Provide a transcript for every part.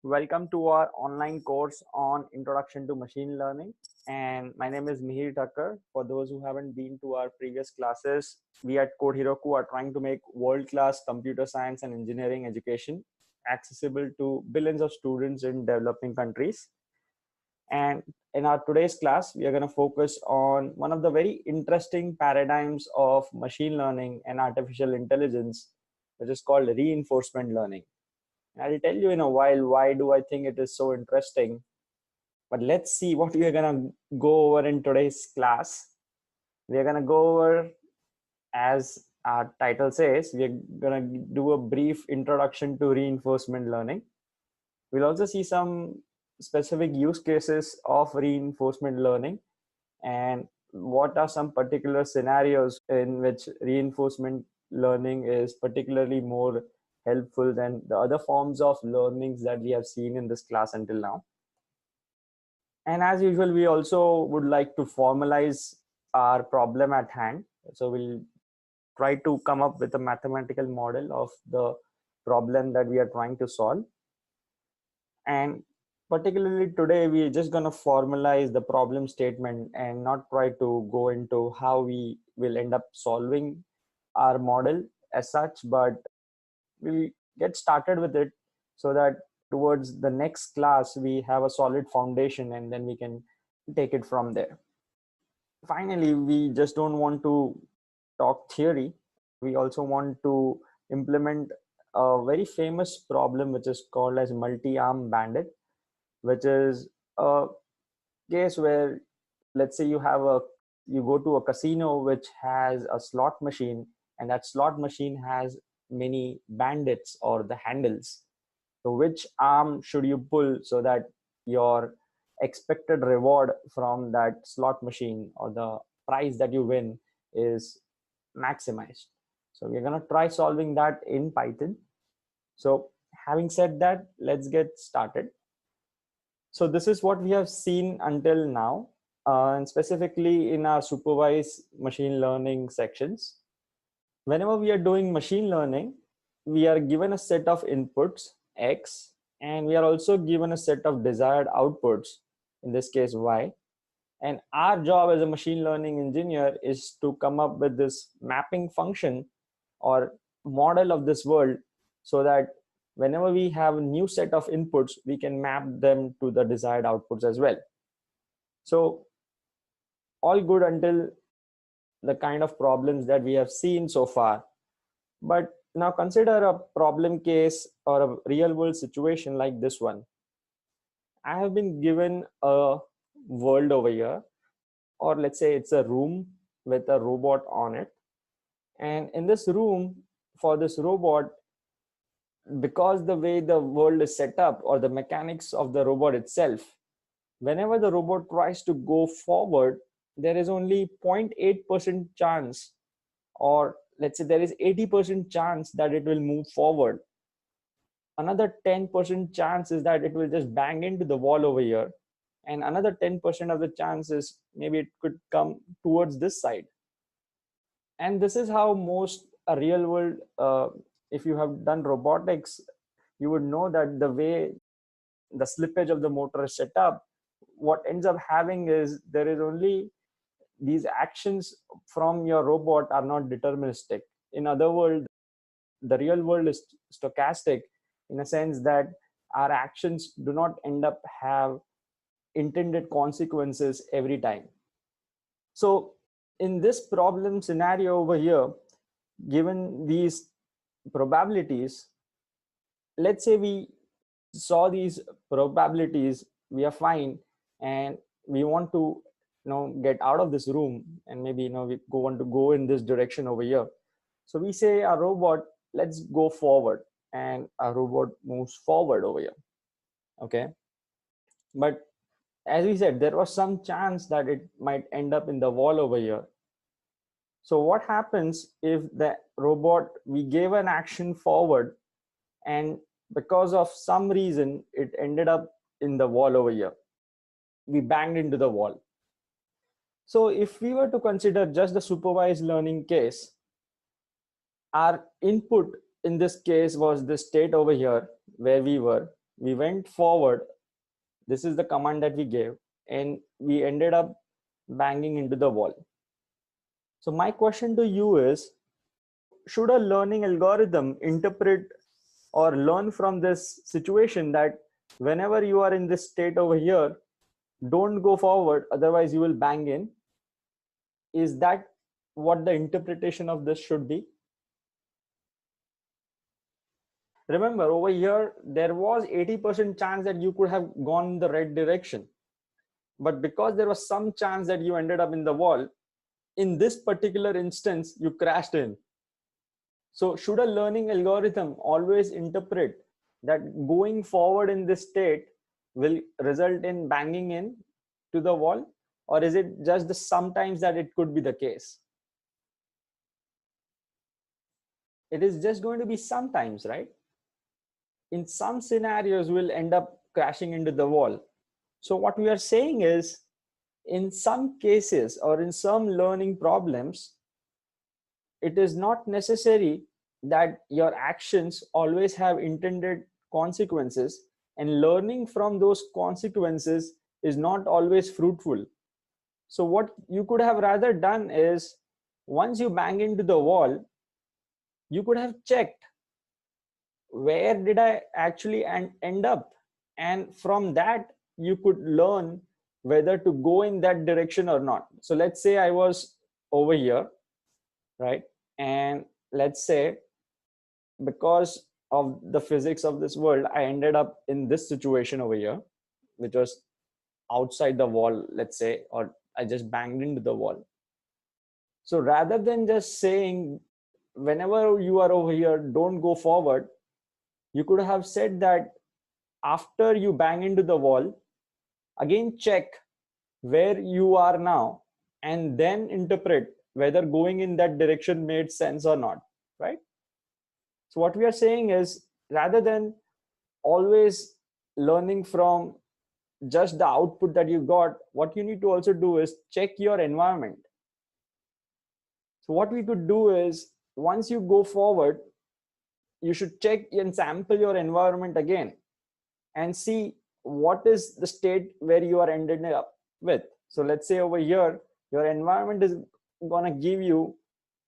Welcome to our online course on Introduction to Machine Learning. And my name is Mihir Thakkar. For those who haven't been to our previous classes, we at Code Heroku are trying to make world-class computer science and engineering education accessible to billions of students in developing countries. And in our today's class, we are going to focus on one of the very interesting paradigms of machine learning and artificial intelligence, which is called reinforcement learning. I'll tell you in a while why do I think it is so interesting. But let's see what we are going to go over in today's class. We are going to go over, as our title says, we are going to do a brief introduction to reinforcement learning. We'll also see some specific use cases of reinforcement learning and what are some particular scenarios in which reinforcement learning is particularly more helpful than the other forms of learnings that we have seen in this class until now. And as usual, we also would like to formalize our problem at hand. So we'll try to come up with a mathematical model of the problem that we are trying to solve. And particularly today, we're just going to formalize the problem statement and not try to go into how we will end up solving our model as such, but we'll get started with it so that towards the next class, we have a solid foundation and then we can take it from there. Finally, we just don't want to talk theory. We also want to implement a very famous problem, which is called as multi-arm bandit, which is a case where, let's say you go to a casino which has a slot machine, and that slot machine has many bandits or the handles. So which arm should you pull so that your expected reward from that slot machine or the prize that you win is maximized? So we're going to try solving that in Python. So having said that, let's get started. So this is what we have seen until now, and specifically in our supervised machine learning sections. Whenever we are doing machine learning, we are given a set of inputs, X, and we are also given a set of desired outputs, in this case, Y. And our job as a machine learning engineer is to come up with this mapping function or model of this world so that whenever we have a new set of inputs, we can map them to the desired outputs as well. So all good until the kind of problems that we have seen so far. But now consider a problem case or a real world situation like this one. I have been given a world over here, or let's say it's a room with a robot on it. And in this room, for this robot, because the way the world is set up or the mechanics of the robot itself, whenever the robot tries to go forward, there is only 0.8% chance, or let's say there is 80% chance that it will move forward. Another 10% chance is that it will just bang into the wall over here. And another 10% of the chance is maybe it could come towards this side. And this is how most a real world, if you have done robotics, you would know that the way the slippage of the motor is set up, what ends up having is there is only these actions from your robot are not deterministic. In other words, the real world is stochastic in a sense that our actions do not end up have intended consequences every time. So in this problem scenario over here, given these probabilities, let's say we saw these probabilities, we are fine, and we want to get out of this room, and maybe we want to go in this direction over here. So we say our robot, let's go forward, and our robot moves forward over here. Okay, but as we said, there was some chance that it might end up in the wall over here. So what happens if the robot, we gave an action forward, and because of some reason it ended up in the wall over here, we banged into the wall. So if we were to consider just the supervised learning case, our input in this case was the state over here where we were, we went forward. This is the command that we gave, and we ended up banging into the wall. So my question to you is, should a learning algorithm interpret or learn from this situation that whenever you are in this state over here, don't go forward, otherwise you will bang in? Is that what the interpretation of this should be? Remember, over here, there was 80% chance that you could have gone in the right direction. But because there was some chance that you ended up in the wall, in this particular instance, you crashed in. So should a learning algorithm always interpret that going forward in this state will result in banging in to the wall? Or is it just the sometimes that it could be the case? It is just going to be sometimes, right? In some scenarios, we'll end up crashing into the wall. So what we are saying is, in some cases or in some learning problems, it is not necessary that your actions always have intended consequences, and learning from those consequences is not always fruitful. So what you could have rather done is, once you bang into the wall, you could have checked, where did I actually end up? And from that, you could learn whether to go in that direction or not. So let's say I was over here, right? And let's say, because of the physics of this world, I ended up in this situation over here, which was outside the wall, let's say, or I just banged into the wall. So rather than just saying, whenever you are over here, don't go forward, you could have said that after you bang into the wall, again check where you are now, and then interpret whether going in that direction made sense or not, right? So what we are saying is, rather than always learning from just the output that you got, what you need to also do is check your environment. So what we could do is, once you go forward, you should check and sample your environment again and see what is the state where you are ended up with. So let's say over here, your environment is going to give you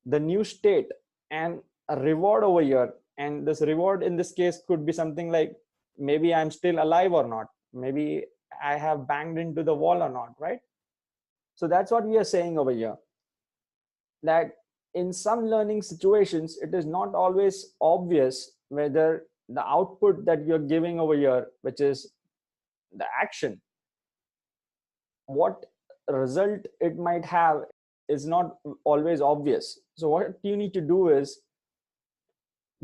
the new state and a reward over here. And this reward in this case could be something like, maybe I'm still alive or not. Maybe I have banged into the wall or not, right? So that's what we are saying over here, that in some learning situations, it is not always obvious whether the output that you're giving over here, which is the action, what result it might have is not always obvious. So what you need to do is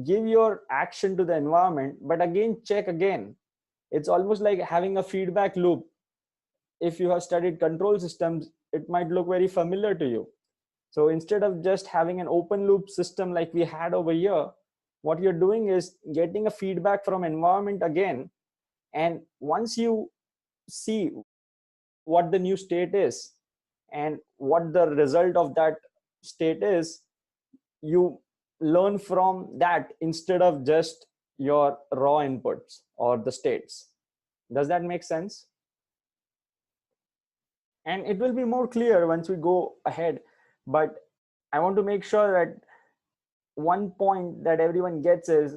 give your action to the environment, but again, check again. It's almost like having a feedback loop. If you have studied control systems, it might look very familiar to you. So instead of just having an open loop system like we had over here, what you're doing is getting a feedback from environment again. And once you see what the new state is and what the result of that state is, you learn from that instead of just your raw inputs or the states. Does that make sense? And it will be more clear once we go ahead, but I want to make sure that one point that everyone gets is,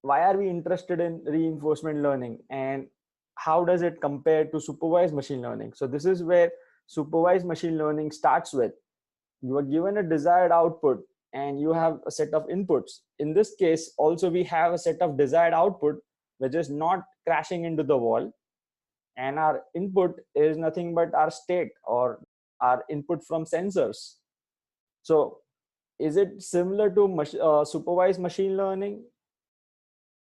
why are we interested in reinforcement learning and how does it compare to supervised machine learning? So this is where supervised machine learning starts with, you are given a desired output and you have a set of inputs. In this case, also we have a set of desired output, which is not crashing into the wall. And our input is nothing but our state or our input from sensors. So is it similar to supervised machine learning?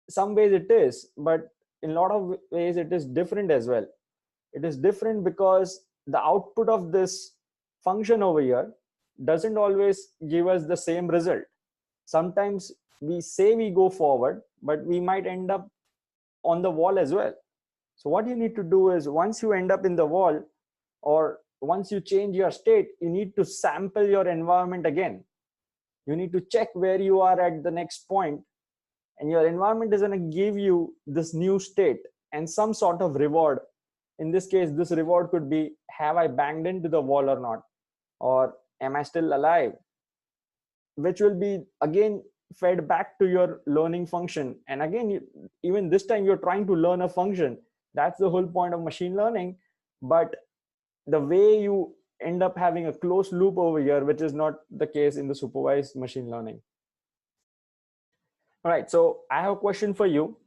Some ways it is, but in a lot of ways it is different as well. It is different because the output of this function over here doesn't always give us the same result. Sometimes we say we go forward, but we might end up on the wall as well. So what you need to do is, once you end up in the wall or once you change your state, you need to sample your environment again. You need to check where you are at the next point and your environment is going to give you this new state and some sort of reward. In this case, this reward could be, have I banged into the wall or not, or am I still alive, which will be again fed back to your learning function. And again, even this time you're trying to learn a function. That's the whole point of machine learning. But the way you end up having a closed loop over here, which is not the case in the supervised machine learning. All right, so I have a question for you.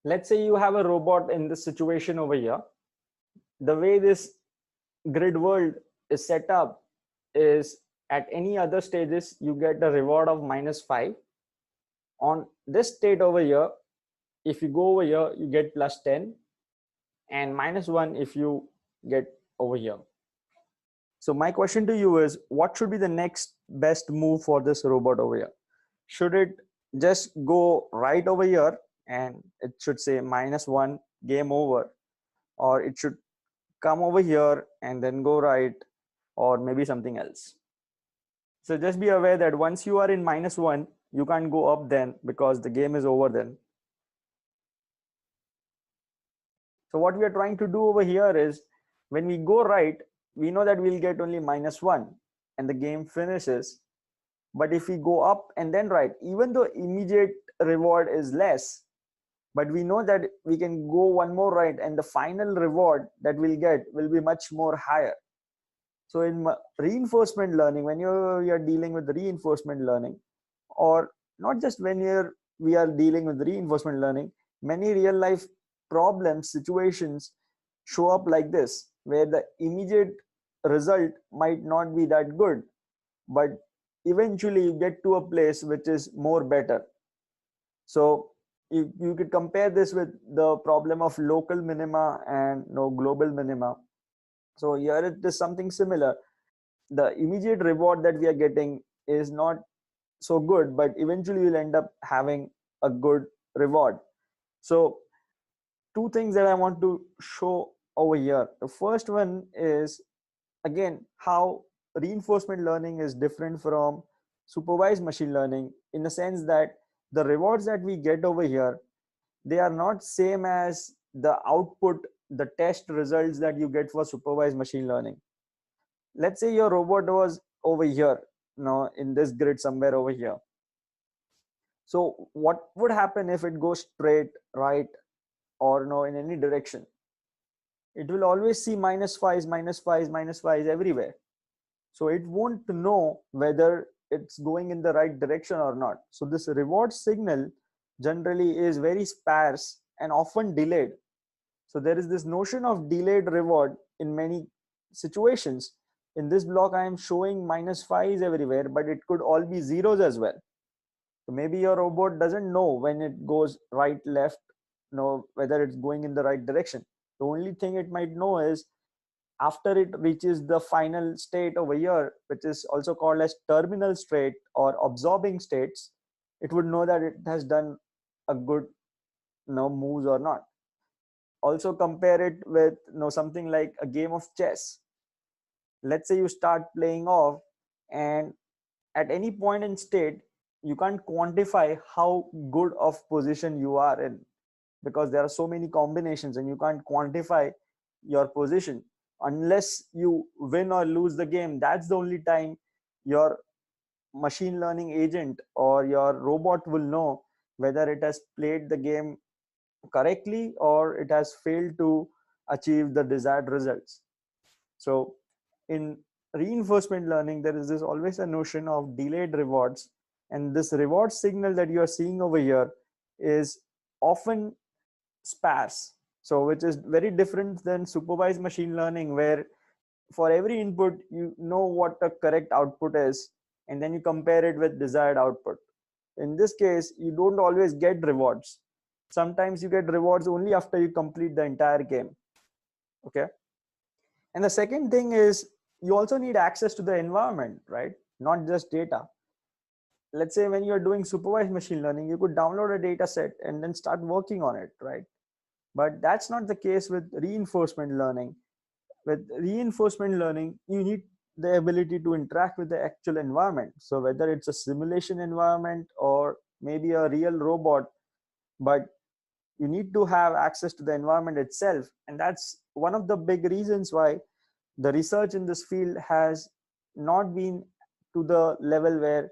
Let's say you have a robot in this situation over here. The way this grid world is set up is, at any other stages you get a reward of -5. On this state over here, if you go over here, you get +10, and -1 if you get over here. So my question to you is, what should be the next best move for this robot over here? Should it just go right over here and it should say -1, game over, or it should come over here and then go right, or maybe something else? So just be aware that once you are in -1, you can't go up then, because the game is over then. So what we are trying to do over here is, when we go right, we know that we'll get only -1 and the game finishes. But if we go up and then right, even though immediate reward is less, but we know that we can go one more right and the final reward that we'll get will be much more higher. So in reinforcement learning, when you're dealing with reinforcement learning, or not just when we are dealing with reinforcement learning, many real life problems, situations show up like this, where the immediate result might not be that good, but eventually you get to a place which is more better. So you could compare this with the problem of local minima and global minima. So here it is something similar. The immediate reward that we are getting is not so good, but eventually you'll end up having a good reward. So two things that I want to show over here. The first one is, again, how reinforcement learning is different from supervised machine learning, in the sense that the rewards that we get over here, they are not same as the output, the test results that you get for supervised machine learning. Let's say your robot was over here, in this grid somewhere over here. So what would happen if it goes straight, right, or in any direction? It will always see -5s, -5s, -5s everywhere. So it won't know whether it's going in the right direction or not. So this reward signal generally is very sparse and often delayed. So there is this notion of delayed reward in many situations. In this block, I am showing -5s everywhere, but it could all be zeros as well. So maybe your robot doesn't know when it goes right, left, whether it's going in the right direction. The only thing it might know is, after it reaches the final state over here, which is also called as terminal state or absorbing states, it would know that it has done a good moves or not. Also compare it with something like a game of chess. Let's say you start playing off, and at any point in state, you can't quantify how good of position you are in, because there are so many combinations and you can't quantify your position unless you win or lose the game. That's the only time your machine learning agent or your robot will know whether it has played the game correctly or it has failed to achieve the desired results. So in reinforcement learning, there is always a notion of delayed rewards, and this reward signal that you are seeing over here is often sparse. So which is very different than supervised machine learning, where for every input you know what the correct output is, and then you compare it with desired output. In this case, you don't always get rewards. Sometimes you get rewards only after you complete the entire game. Okay. And the second thing is, you also need access to the environment, right? Not just data. Let's say when you're doing supervised machine learning, you could download a data set and then start working on it, right? But that's not the case with reinforcement learning. With reinforcement learning, you need the ability to interact with the actual environment. So whether it's a simulation environment or maybe a real robot, but you need to have access to the environment itself. And that's one of the big reasons why the research in this field has not been to the level where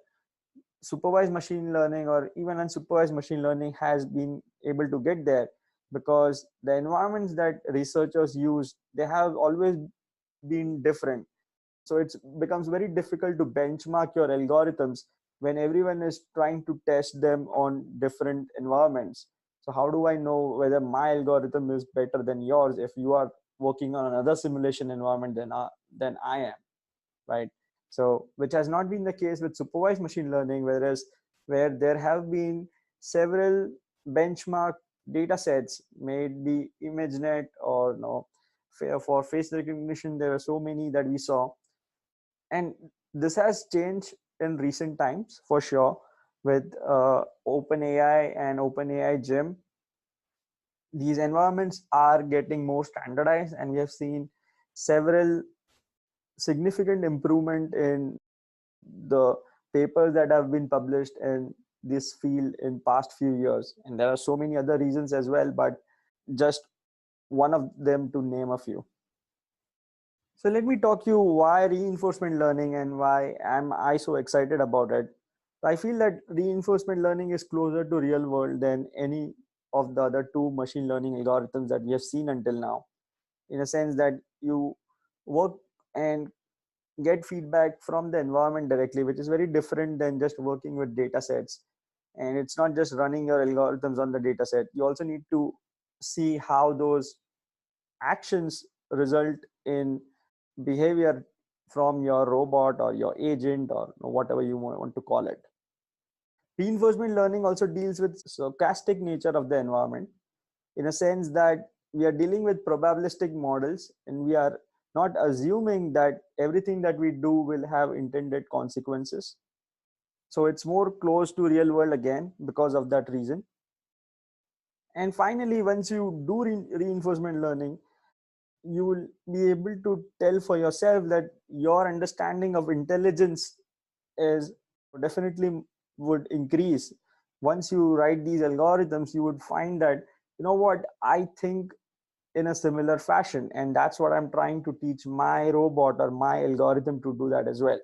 supervised machine learning or even unsupervised machine learning has been able to get there, because the environments that researchers use, they have always been different. So it becomes very difficult to benchmark your algorithms when everyone is trying to test them on different environments. So how do I know whether my algorithm is better than yours if you are working on another simulation environment than I am, right? So which has not been the case with supervised machine learning, whereas where there have been several benchmark data sets, maybe ImageNet or no, for face recognition, there are so many that we saw. And this has changed in recent times for sure with OpenAI and OpenAI Gym. These environments are getting more standardized, and we have seen several significant improvement in the papers that have been published in this field in past few years. And there are so many other reasons as well, but just one of them to name a few. So let me talk you why reinforcement learning and why am I so excited about it. I feel that reinforcement learning is closer to real world than any of the other two machine learning algorithms that we have seen until now, in a sense that you work and get feedback from the environment directly, which is very different than just working with data sets. And it's not just running your algorithms on the data set. You also need to see how those actions result in behavior from your robot or your agent or whatever you want to call it. Reinforcement learning also deals with stochastic nature of the environment, in a sense that we are dealing with probabilistic models, and we are not assuming that everything that we do will have intended consequences. So it's more close to real world again because of that reason. And finally, once you do reinforcement learning, you will be able to tell for yourself that your understanding of intelligence is definitely would increase. Once you write these algorithms, you would find that, you know what, I think in a similar fashion, and that's what I'm trying to teach my robot or my algorithm to do that as well.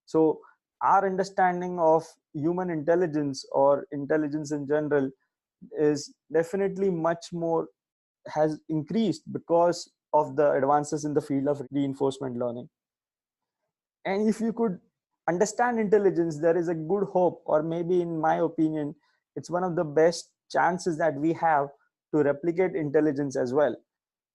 So our understanding of human intelligence or intelligence in general is definitely much more, has increased because of the advances in the field of reinforcement learning. And if you could understand intelligence, there is a good hope, or maybe in my opinion, it's one of the best chances that we have to replicate intelligence as well.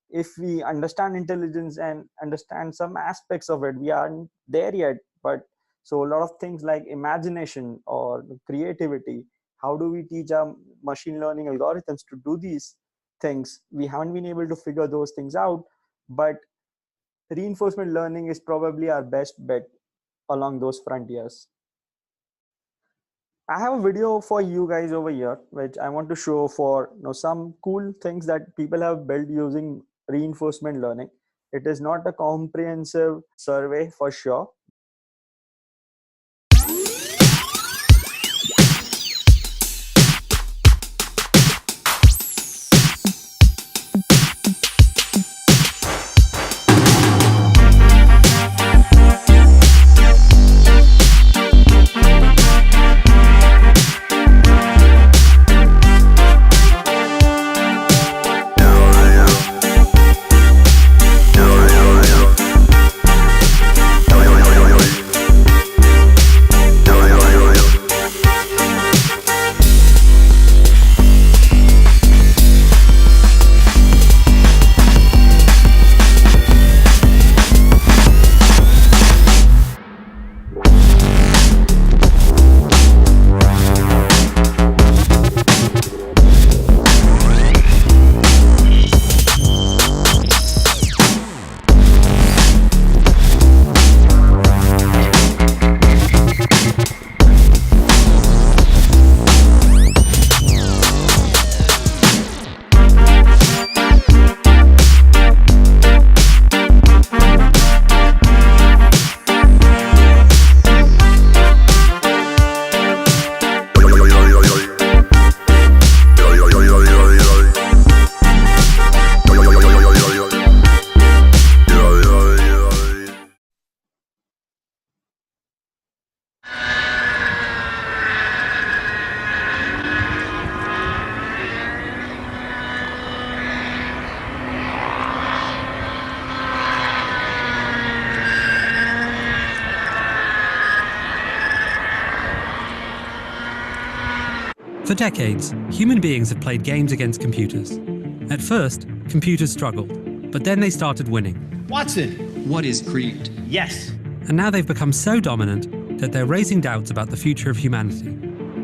If we understand intelligence and understand some aspects of it, we aren't there yet, but so a lot of things like imagination or creativity, how do we teach our machine learning algorithms to do these things? We haven't been able to figure those things out, but reinforcement learning is probably our best bet along those frontiers. I have a video for you guys over here, which I want to show for some cool things that people have built using reinforcement learning. It is not a comprehensive survey for sure. For decades, human beings have played games against computers. At first, computers struggled, but then they started winning. Watson, What is greed? yes. And now they've become so dominant that they're raising doubts about the future of humanity.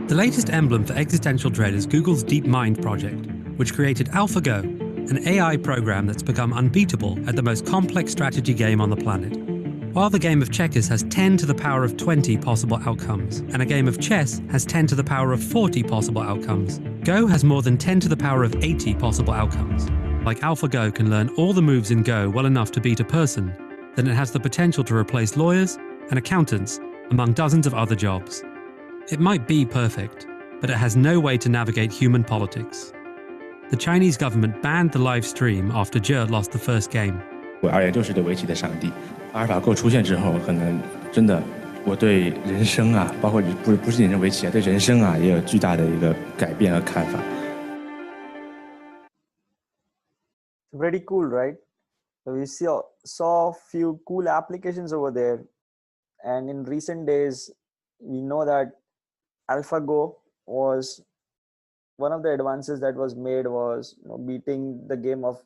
The latest emblem for existential dread is Google's DeepMind project, which created AlphaGo, an AI program that's become unbeatable at the most complex strategy game on the planet. While the game of checkers has 10 to the power of 20 possible outcomes, and a game of chess has 10 to the power of 40 possible outcomes, Go has more than 10 to the power of 80 possible outcomes. Like AlphaGo can learn all the moves in Go well enough to beat a person, then it has the potential to replace lawyers and accountants, among dozens of other jobs. It might be perfect, but it has no way to navigate human politics. The Chinese government banned the live stream after Zhe lost the first game. 我而言就是对围棋的上帝。阿尔法狗出现之后，可能真的我对人生啊，包括不是仅是围棋啊，对人生啊也有巨大的一个改变和看法。Pretty cool, right? So we saw few cool applications over there, and in recent days, we know that AlphaGo was one of the advances that was made was beating the game of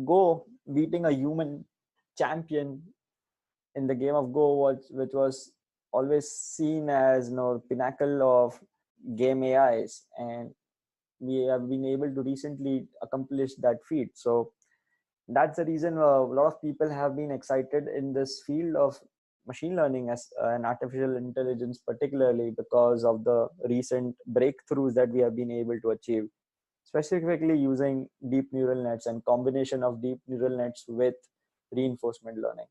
Go, beating a human champion in the game of Go, which was always seen as pinnacle of game AIs, and we have been able to recently accomplish that feat. So that's the reason a lot of people have been excited in this field of machine learning as and artificial intelligence, particularly because of the recent breakthroughs that we have been able to achieve, specifically using deep neural nets and combination of deep neural nets with reinforcement learning.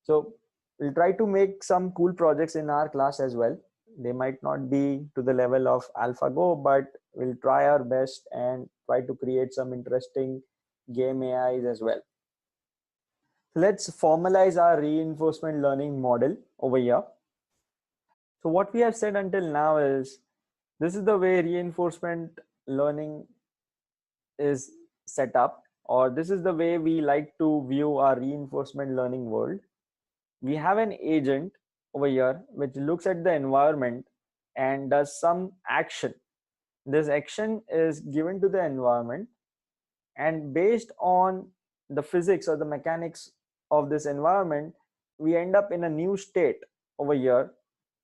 So we'll try to make some cool projects in our class as well. They might not be to the level of AlphaGo, but we'll try our best and try to create some interesting game AIs as well. Let's formalize our reinforcement learning model over here. So what we have said until now is this is the way reinforcement learning is set up, or this is the way we like to view our reinforcement learning world. We have an agent over here which looks at the environment and does some action. This action is given to the environment, and based on the physics or the mechanics of this environment, we end up in a new state over here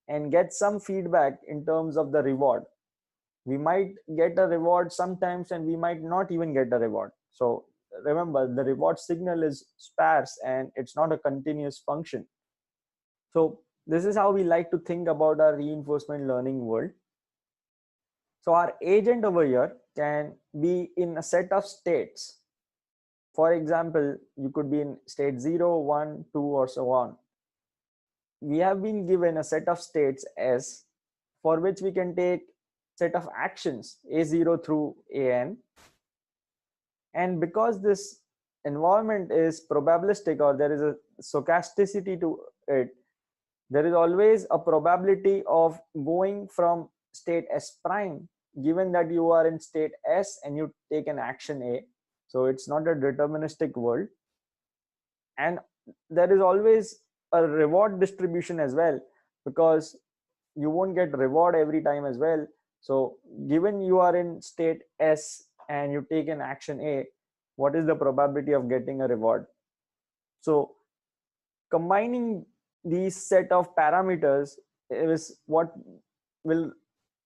and get some feedback in terms of the reward. We might get a reward sometimes and we might not even get a reward. So remember, the reward signal is sparse and it's not a continuous function. So this is how we like to think about our reinforcement learning world. So our agent over here can be in a set of states. For example, you could be in state 0, 1, 2, or so on. We have been given a set of states S, for which we can take set of actions A0 through AN. And because this environment is probabilistic, or there is a stochasticity to it, there is always a probability of going from state S prime, given that you are in state S and you take an action A. So it's not a deterministic world. And there is always a reward distribution as well, because you won't get reward every time as well. So given you are in state S and you take an action A, what is the probability of getting a reward? So combining these set of parameters is what will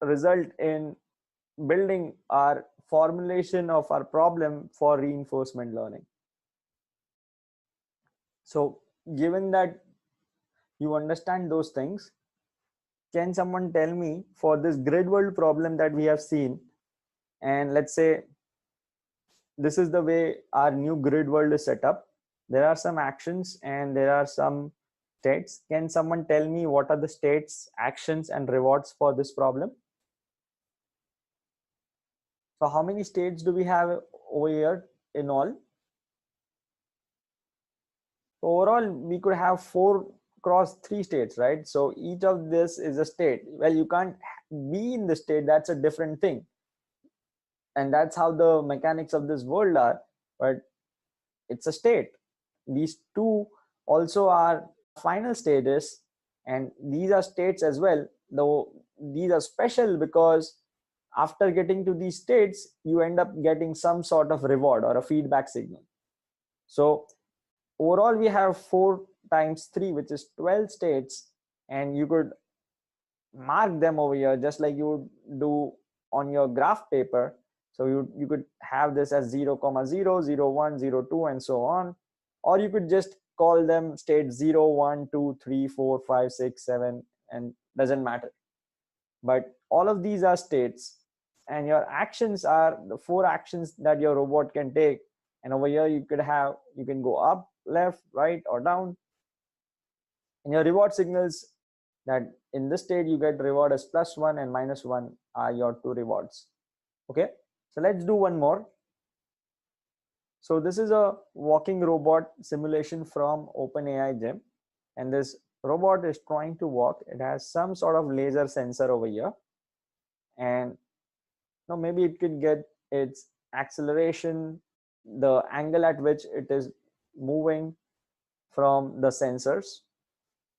result in building our formulation of our problem for reinforcement learning. So given that you understand those things, can someone tell me, for this grid world problem that we have seen, and let's say this is the way our new grid world is set up, there are some actions and there are some states. Can someone tell me what are the states, actions, and rewards for this problem? So how many states do we have over here in all? Overall, we could have 4 cross 3 states, right? So each of this is a state. Well, you can't be in the state, that's a different thing. And that's how the mechanics of this world are, but it's a state. These two also are final stages, and these are states as well, though these are special because after getting to these states, you end up getting some sort of reward or a feedback signal. So overall, we have 4 times 3, which is 12 states, and you could mark them over here just like you would do on your graph paper. So you could have this as 0, 0, 0, 1, 0, 2, and so on. Or you could just call them state 0, 1, 2, 3, 4, 5, 6, 7, and doesn't matter. But all of these are states, and your actions are the 4 actions that your robot can take. And over here you can go up, left, right, or down. And your reward signals, that in this state you get reward as +1 and -1 are your 2 rewards. Okay, so let's do one more. So this is a walking robot simulation from OpenAI Gym, and this robot is trying to walk. It has some sort of laser sensor over here, and now maybe it could get its acceleration, the angle at which it is moving from the sensors.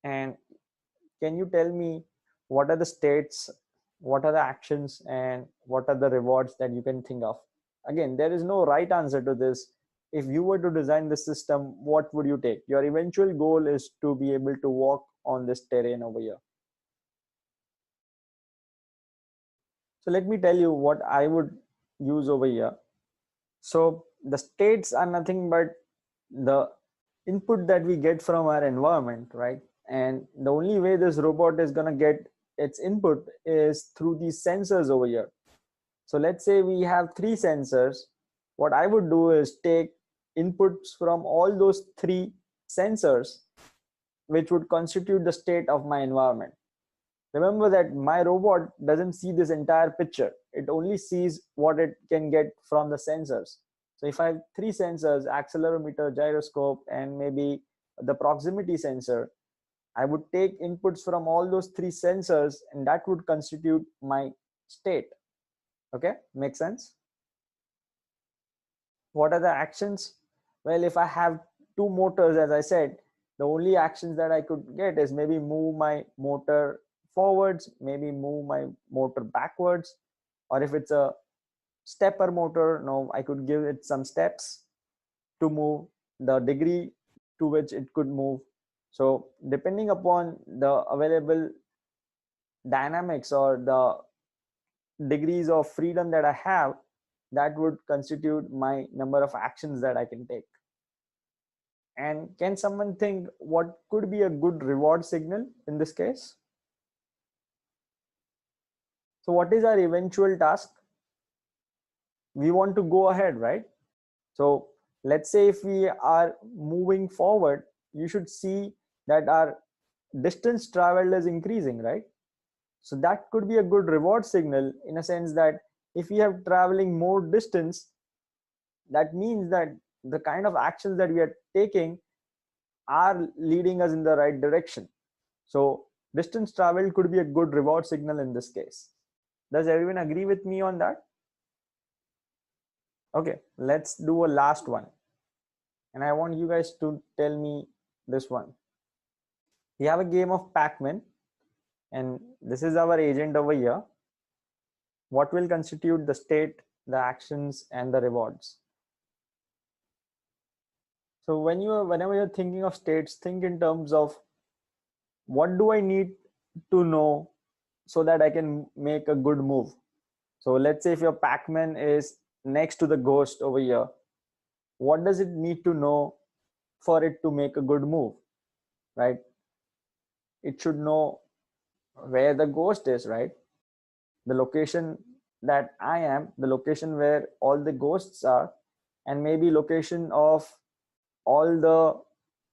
And can you tell me what are the states, what are the actions, and what are the rewards that you can think of? Again, there is no right answer to this. If you were to design the system, what would you take? Your eventual goal is to be able to walk on this terrain over here. So let me tell you what I would use over here. So the states are nothing but the input that we get from our environment, right? And the only way this robot is going to get its input is through these sensors over here. So let's say we have 3 sensors. What I would do is take inputs from all those 3 sensors, which would constitute the state of my environment. Remember that my robot doesn't see this entire picture. It only sees what it can get from the sensors. So if I have 3 sensors, accelerometer, gyroscope, and maybe the proximity sensor, I would take inputs from all those 3 sensors, and that would constitute my state. Okay, make sense? What are the actions? Well, if I have 2 motors, as I said, the only actions that I could get is maybe move my motor forwards, maybe move my motor backwards, or if it's a stepper motor, no, I could give it some steps to move, the degree to which it could move. So depending upon the available dynamics or the degrees of freedom that I have, that would constitute my number of actions that I can take. And can someone think what could be a good reward signal in this case? So what is our eventual task? We want to go ahead, right? So let's say if we are moving forward, you should see that our distance traveled is increasing, right? So that could be a good reward signal, in a sense that if we are traveling more distance, that means that the kind of actions that we are taking are leading us in the right direction. So distance traveled could be a good reward signal in this case. Does everyone agree with me on that? Okay, let's do a last one. And I want you guys to tell me this one. We have a game of PacMan, and this is our agent over here. What will constitute the state, the actions, and the rewards? So whenever you're thinking of states, think in terms of what do I need to know so that I can make a good move. So let's say if your PacMan is next to the ghost over here, what does it need to know for it to make a good move, right? It should know where the ghost is, right? The location that I am, the location where all the ghosts are, and maybe location of all the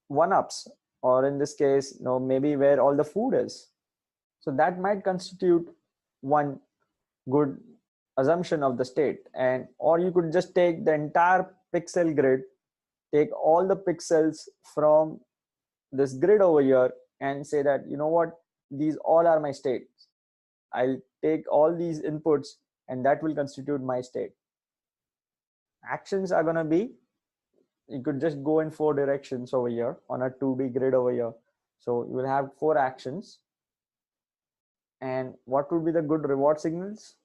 one-ups, or in this case, maybe where all the food is. So that might constitute one good assumption of the state. And or you could just take the entire pixel grid, take all the pixels from this grid over here, and say that, you know what, these all are my states. I'll take all these inputs, and that will constitute my state. Actions are going to be, you could just go in 4 directions over here on a 2D grid over here. So you will have 4 actions. And what would be the good reward signals?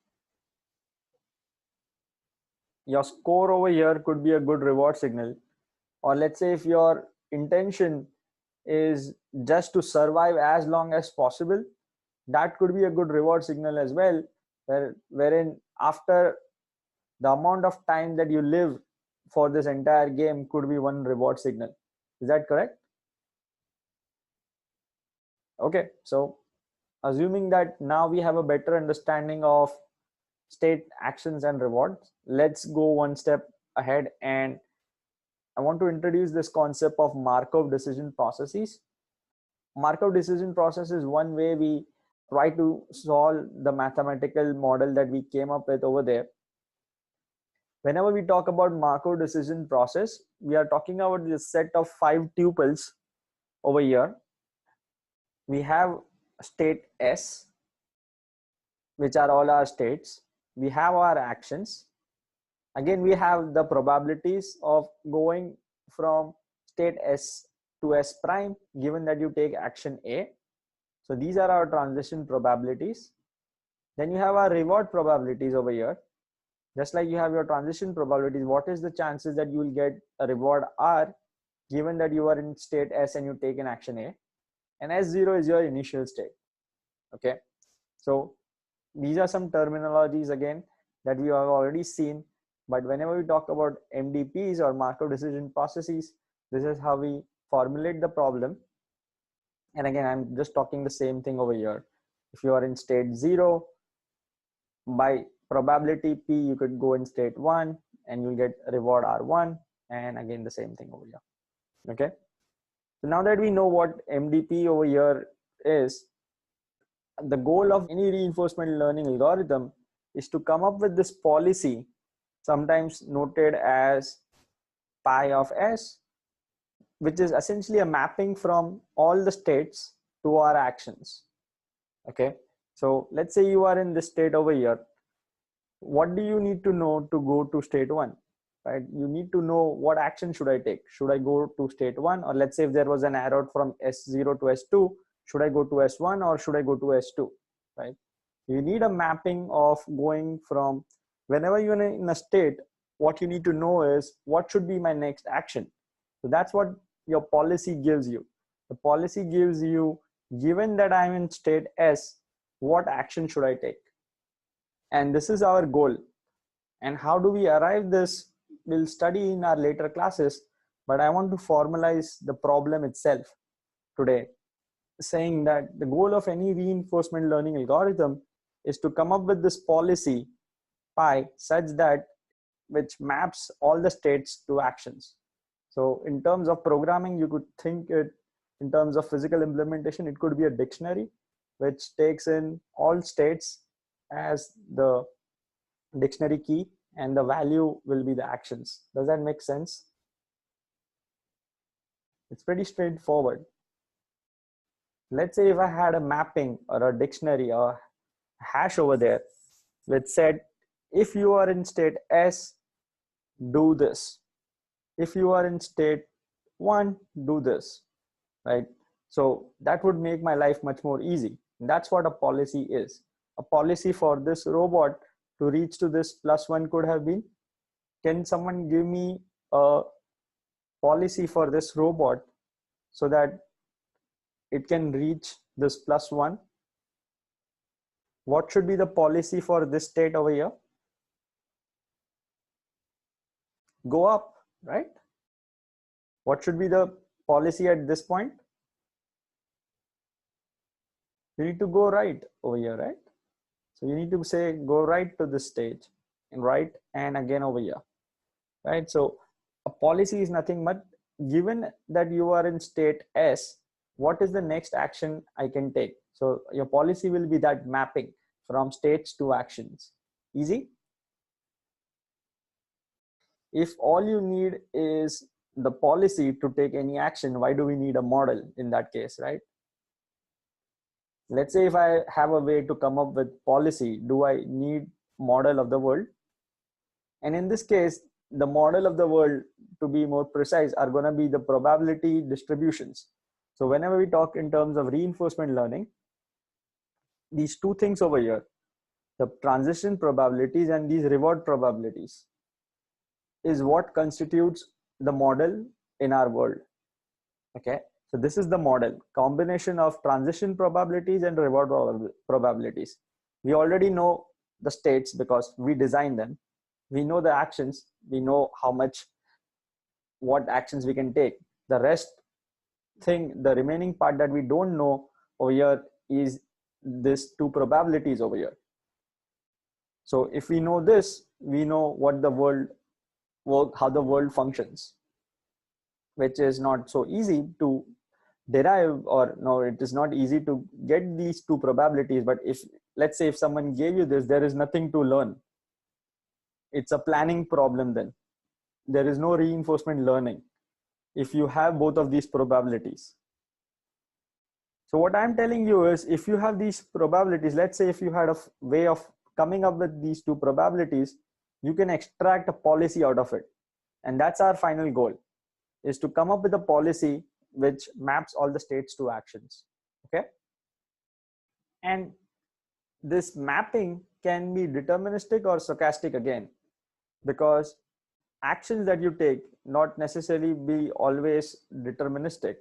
your score over here could be a good reward signal. Or let's say if your intention is just to survive as long as possible, that could be a good reward signal as well, wherein after the amount of time that you live for this entire game could be one reward signal. Is that correct? Okay, so assuming that now we have a better understanding of state actions and rewards, let's go one step ahead, and I want to introduce this concept of Markov decision processes. Markov decision process is one way we try to solve the mathematical model that we came up with over there. Whenever we talk about Markov decision process, we are talking about this set of 5 tuples over here. We have state S, which are all our states. We have our actions. Again, we have the probabilities of going from state S to S prime, given that you take action A. So these are our transition probabilities. Then you have our reward probabilities over here. Just like you have your transition probabilities, what is the chances that you will get a reward R given that you are in state S and you take an action A? And S0 is your initial state. Okay, so these are some terminologies again that we have already seen, but whenever we talk about MDPs or Markov decision processes, this is how we formulate the problem. And again, I'm just talking the same thing over here. If you are in state 0, by probability P, you could go in state 1 and you'll get reward R1, and again the same thing over here. Okay, so now that we know what MDP over here is, the goal of any reinforcement learning algorithm is to come up with this policy, sometimes noted as pi of S, which is essentially a mapping from all the states to our actions. Okay, so let's say you are in this state over here. What do you need to know to go to state 1? Right, you need to know what action should I take. Should I go to state 1, or let's say if there was an arrow from S0 to S2, should I go to S1 or should I go to S2? Right, you need a mapping of going from, whenever you're in a state, what you need to know is what should be my next action. So that's what your policy gives you. The policy gives you, given that I'm in state S, what action should I take? And this is our goal. And how do we arrive this? We'll study in our later classes, but I want to formalize the problem itself today, saying that the goal of any reinforcement learning algorithm is to come up with this policy pi such that which maps all the states to actions. So in terms of programming, you could think it in terms of physical implementation, it could be a dictionary which takes in all states as the dictionary key, and the value will be the actions. Does that make sense? It's pretty straightforward. Let's say if I had a mapping or a dictionary or a hash over there which said, if you are in state S, do this. If you are in state 1, do this, right? So that would make my life much more easy. That's what a policy is. A policy for this robot to reach to this +1 could have been, can someone give me a policy for this robot so that it can reach this +1? What should be the policy for this state over here? Go up, right? What should be the policy at this point? You need to go right over here, right? So you need to say, go right to this stage and right, and again over here, right? So a policy is nothing but, given that you are in state S, what is the next action I can take? So your policy will be that mapping from states to actions. Easy? If all you need is the policy to take any action, why do we need a model in that case, right? Let's say if I have a way to come up with policy, do I need model of the world? And in this case, the model of the world, to be more precise, are going to be the probability distributions. So whenever we talk in terms of reinforcement learning, these two things over here, the transition probabilities and these reward probabilities, is what constitutes the model in our world. Okay, so this is the model, combination of transition probabilities and reward probabilities. We already know the states because we design them. We know the actions, we know what actions we can take. The rest thing, the remaining part that we don't know over here is this two probabilities over here. So if we know this, we know what the world how the world functions, which is not so easy to derive, or no, it is not easy to get these two probabilities. But if, let's say, if someone gave you this, there is nothing to learn. It's a planning problem then. There is no reinforcement learning if you have both of these probabilities. So what I'm telling you is, if you have these probabilities, let's say if you had a way of coming up with these two probabilities, you can extract a policy out of it. And that's our final goal, is to come up with a policy which maps all the states to actions. Okay. And this mapping can be deterministic or stochastic again, because actions that you take not necessarily be always deterministic.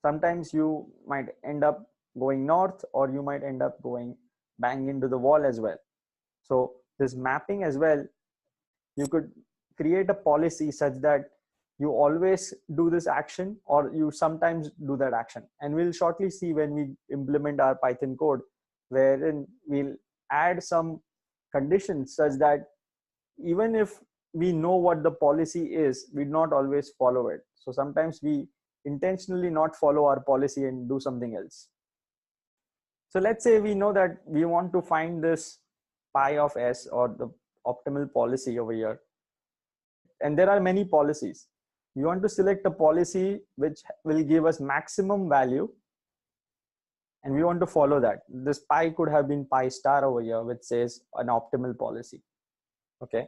Sometimes you might end up going north, or you might end up going bang into the wall as well. So this mapping as well, you could create a policy such that you always do this action, or you sometimes do that action. And we'll shortly see when we implement our Python code, wherein we'll add some conditions such that even if we know what the policy is, we not always follow it. So sometimes we intentionally not follow our policy and do something else. So let's say we know that we want to find this pi of s, or the optimal policy over here. And there are many policies. We want to select a policy which will give us maximum value, and we want to follow that. This pi could have been pi star over here, which says an optimal policy. Okay.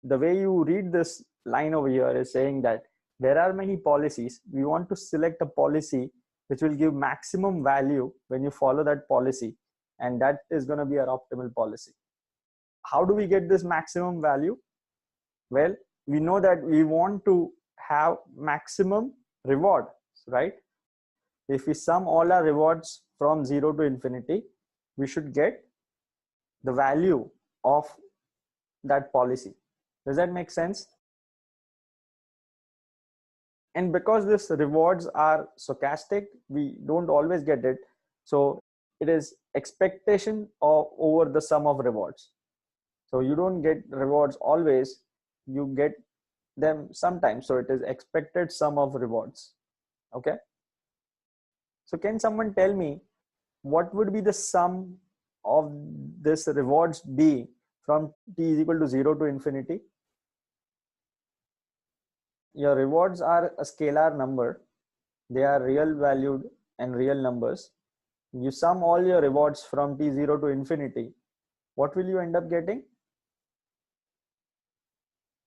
The way you read this line over here is saying that there are many policies. We want to select a policy which will give maximum value when you follow that policy, and that is going to be our optimal policy. How do we get this maximum value? Well, we know that we want to have maximum reward, right? If we sum all our rewards from 0 to infinity, we should get the value of that policy. Does that make sense? And because these rewards are stochastic, we don't always get it. So it is expectation over the sum of rewards. So you don't get rewards always, you get them sometimes. So it is expected sum of rewards. Okay. So can someone tell me what would be the sum of this rewards be from t is equal to 0 to infinity? Your rewards are a scalar number. They are real valued and real numbers. You sum all your rewards from t0 to infinity. What will you end up getting?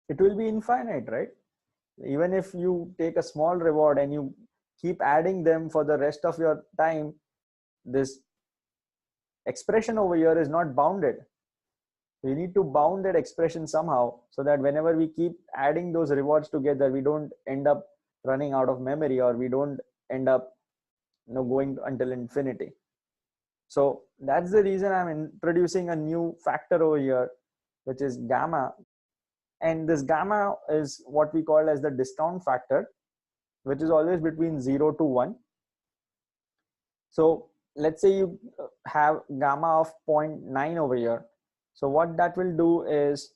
It will be infinite, right? Even if you take a small reward and you keep adding them for the rest of your time, this expression over here is not bounded. We need to bound that expression somehow, so that whenever we keep adding those rewards together, we don't end up running out of memory, or we don't end up going until infinity. So that's the reason I'm introducing a new factor over here, which is gamma. And this gamma is what we call as the discount factor, which is always between 0 to 1. So let's say you have gamma of 0.9 over here. So what that will do is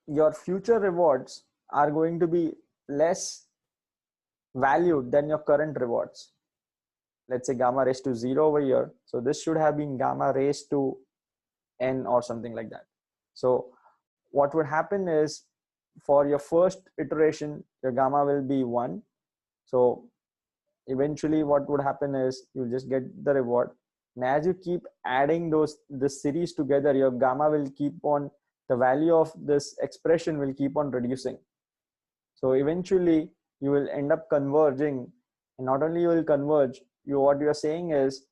your future rewards are going to be less valued than your current rewards. Let's say gamma raised to 0 over here. So this should have been gamma raised to n or something like that. So what would happen is, for your first iteration, your gamma will be 1. So eventually what would happen is you'll just get the reward. And as you keep adding this series together, your gamma will keep on, the value of this expression will keep on reducing. So eventually you will end up converging, and not only you will converge, what you're saying is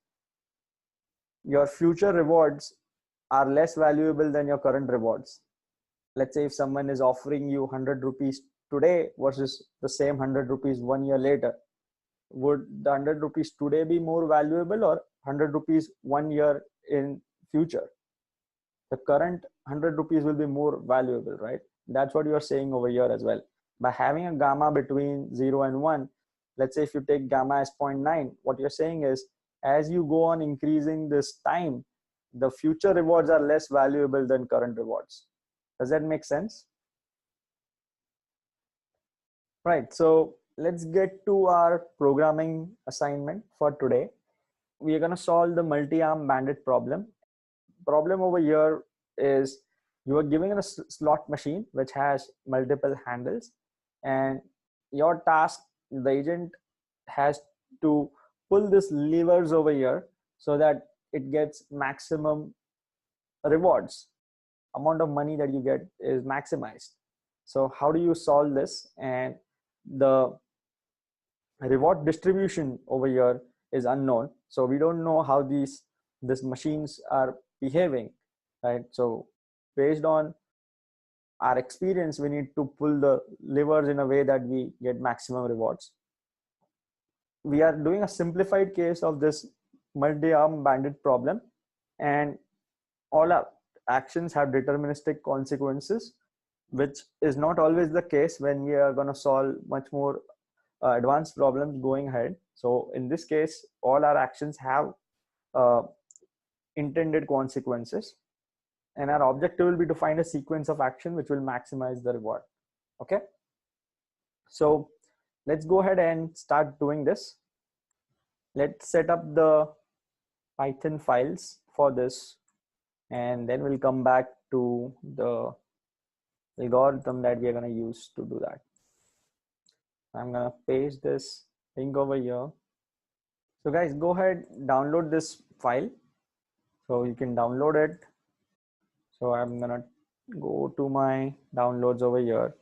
your future rewards are less valuable than your current rewards. let's say if someone is offering you 100 rupees today versus the same 100 rupees 1 year later, would the 100 rupees today be more valuable or 100 rupees 1 year in future? The current 100 rupees will be more valuable, right? That's what you're saying over here as well. By having a gamma between 0 and 1, let's say if you take gamma as 0.9, what you're saying is as you go on increasing this time, the future rewards are less valuable than current rewards. Does that make sense? Right, so let's get to our programming assignment for today. We are going to solve the multi-arm bandit problem. Problem over here is you are given a slot machine which has multiple handles, and your task, the agent has to pull this levers over here so that it gets maximum rewards. Amount of money that you get is maximized. So how do you solve this? And the reward distribution over here is unknown, so we don't know how these machines are behaving, right? So based on our experience, we need to pull the levers in a way that we get maximum rewards. We are doing a simplified case of this multi-arm bandit problem, and all our actions have deterministic consequences, which is not always the case when we are going to solve much more advanced problems going ahead. So in this case, all our actions have intended consequences, and our objective will be to find a sequence of action which will maximize the reward. Okay, so let's go ahead and start doing this. Let's set up the Python files for this, and then we'll come back to the algorithm that we are going to use to do that. I'm going to paste this link over here. So guys, go ahead, download this file. So you can download it. So I'm going to go to my downloads over here.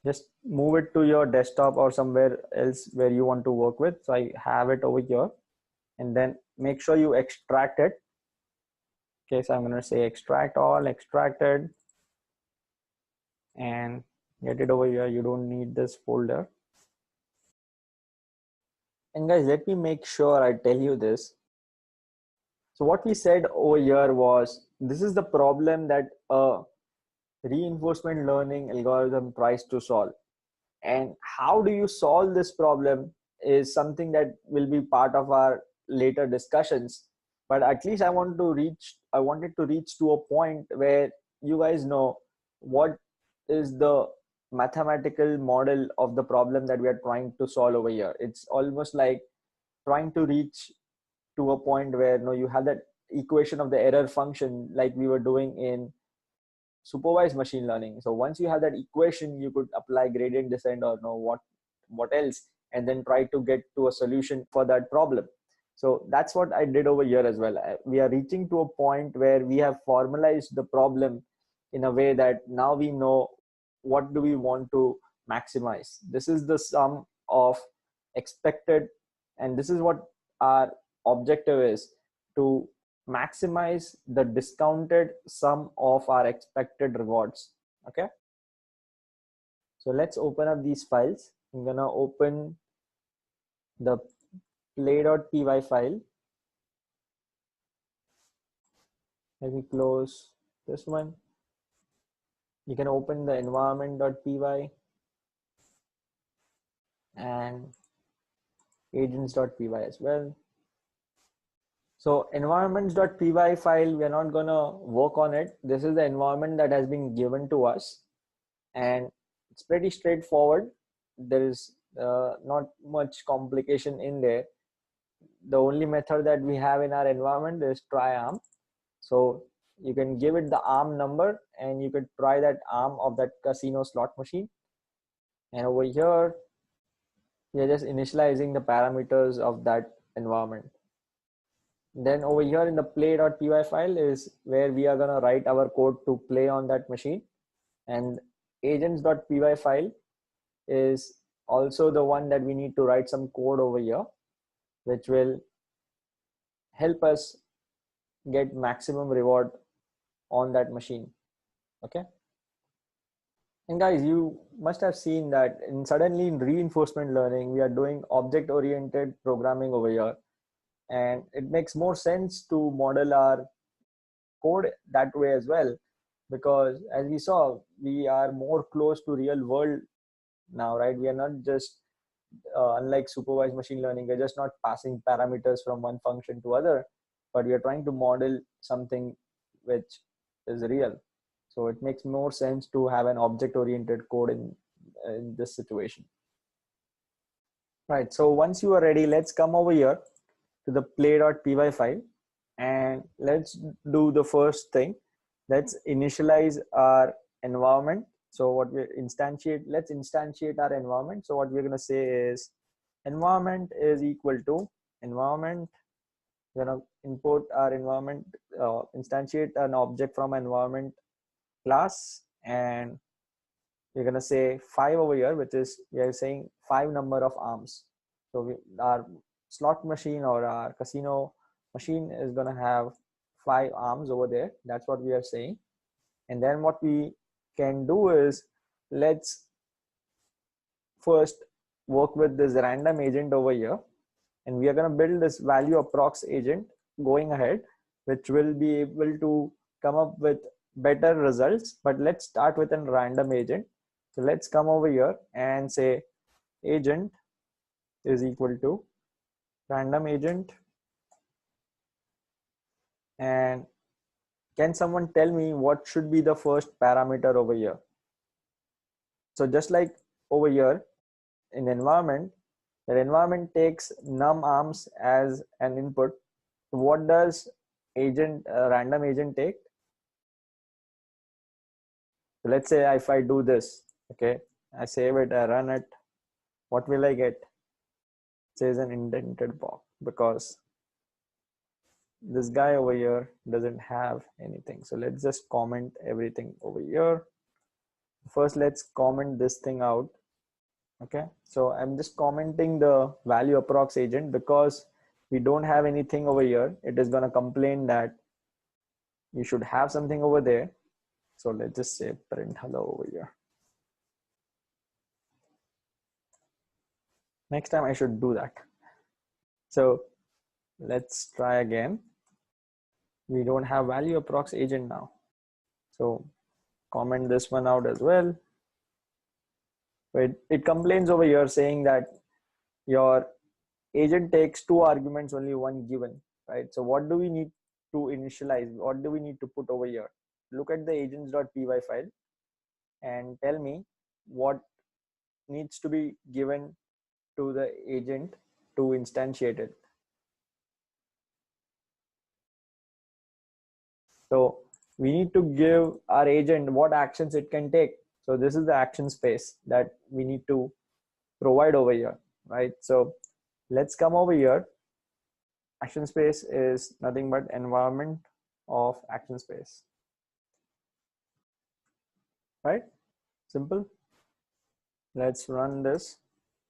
Just move it to your desktop or somewhere else where you want to work with. So I have it over here, and then make sure you extract it. Okay, so I'm going to say extract all, extracted, and get it over here. You don't need this folder. And guys, let me make sure I tell you this. So what we said over here was, this is the problem that a reinforcement learning algorithm tries to solve. And how do you solve this problem is something that will be part of our later discussions. But at least I wanted to reach to a point where you guys know what is the mathematical model of the problem that we are trying to solve over here. It's almost like trying to reach to a point where you have that equation of the error function like we were doing in supervised machine learning. So once you have that equation, you could apply gradient descent or what else, and then try to get to a solution for that problem. So that's what I did over here as well. We are reaching to a point where we have formalized the problem in a way that now we know what do we want to maximize. This is the sum of expected, and this is what our objective is, to maximize the discounted sum of our expected rewards. Okay, so let's open up these files. I'm gonna open the play.py file. Let me close this one. You can open the environment.py and agents.py as well. So environments.py file, we are not gonna work on it. This is the environment that has been given to us, and it's pretty straightforward. There is not much complication in there. The only method that we have in our environment is try arm. So you can give it the arm number, and you could try that arm of that casino slot machine. And over here, we are just initializing the parameters of that environment. Then over here in the play.py file is where we are going to write our code to play on that machine. And agents.py file is also the one that we need to write some code over here, which will help us get maximum reward on that machine. Okay, And guys, you must have seen that suddenly in reinforcement learning, we are doing object-oriented programming over here. And it makes more sense to model our code that way as well, because as we saw, we are more close to real world now, right? We are not just unlike supervised machine learning, we're just not passing parameters from one function to other, but we are trying to model something which is real. So it makes more sense to have an object-oriented code in this situation. Right, so once you are ready, let's come over here to the play.py file and let's do the first thing. Let's initialize our environment. So what we instantiate, let's instantiate our environment. So what we're going to say is environment is equal to environment. We're going to import our environment, instantiate an object from environment class, and we're going to say 5 over here, which is we are saying 5 number of arms. So our slot machine or our casino machine is going to have 5 arms over there. That's what we are saying. And then what we can do is let's first work with this random agent over here, and we are going to build this value approx agent going ahead, which will be able to come up with better results. But let's start with a random agent. So let's come over here and say agent is equal to random agent. And can someone tell me what should be the first parameter over here? So just like over here in environment, the environment takes num arms as an input. What does agent random agent take? So let's say if I do this, okay, I save it, I run it, what will I get? It says an indented box because this guy over here doesn't have anything. So let's just comment everything over here. First, let's comment this thing out. Okay, so I'm just commenting the value approx agent because we don't have anything over here. It is going to complain that you should have something over there. So let's just say print hello over here. Next time I should do that. So let's try again. We don't have value approx agent now. So comment this one out as well. It complains over here saying that your agent takes 2 arguments, only one given, right? So what do we need to initialize? What do we need to put over here? Look at the agents.py file and tell me what needs to be given to the agent to instantiate it. So we need to give our agent what actions it can take. So this is the action space that we need to provide over here, right? So let's come over here. Action space is nothing but environment of action space, right? Simple. Let's run this.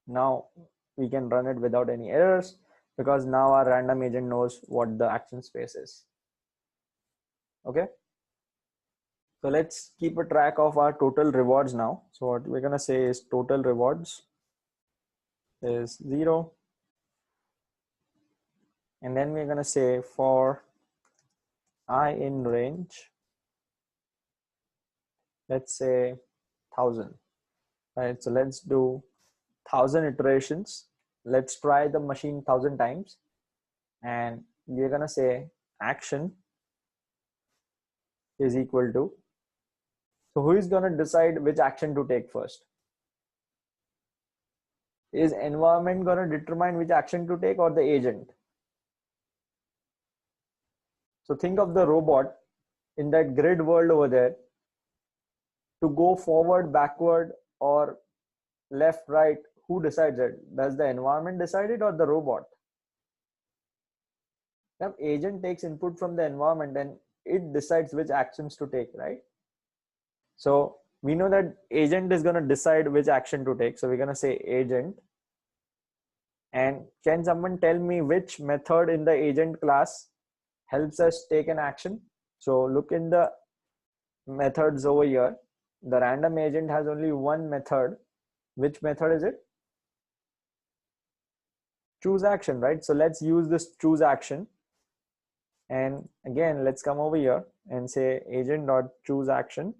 Now we can run it without any errors because now our random agent knows what the action space is. Okay. So let's keep a track of our total rewards now. So what we're going to say is total rewards is 0. And then we're going to say for I in range, let's say 1000, right? So let's do 1000 iterations. Let's try the machine 1000 times. And we're going to say action is equal to. So who is going to decide which action to take first? Is environment going to determine which action to take or the agent? So think of the robot in that grid world over there to go forward, backward, or left, right. Who decides it? Does the environment decide it or the robot? The agent takes input from the environment and it decides which actions to take, right? So we know that agent is going to decide which action to take. So we're going to say agent. And can someone tell me which method in the agent class helps us take an action? So look in the methods over here. the random agent has only one method. Which method is it? Choose action, right? So let's use this choose action. And again, let's come over here and say agent.choose action.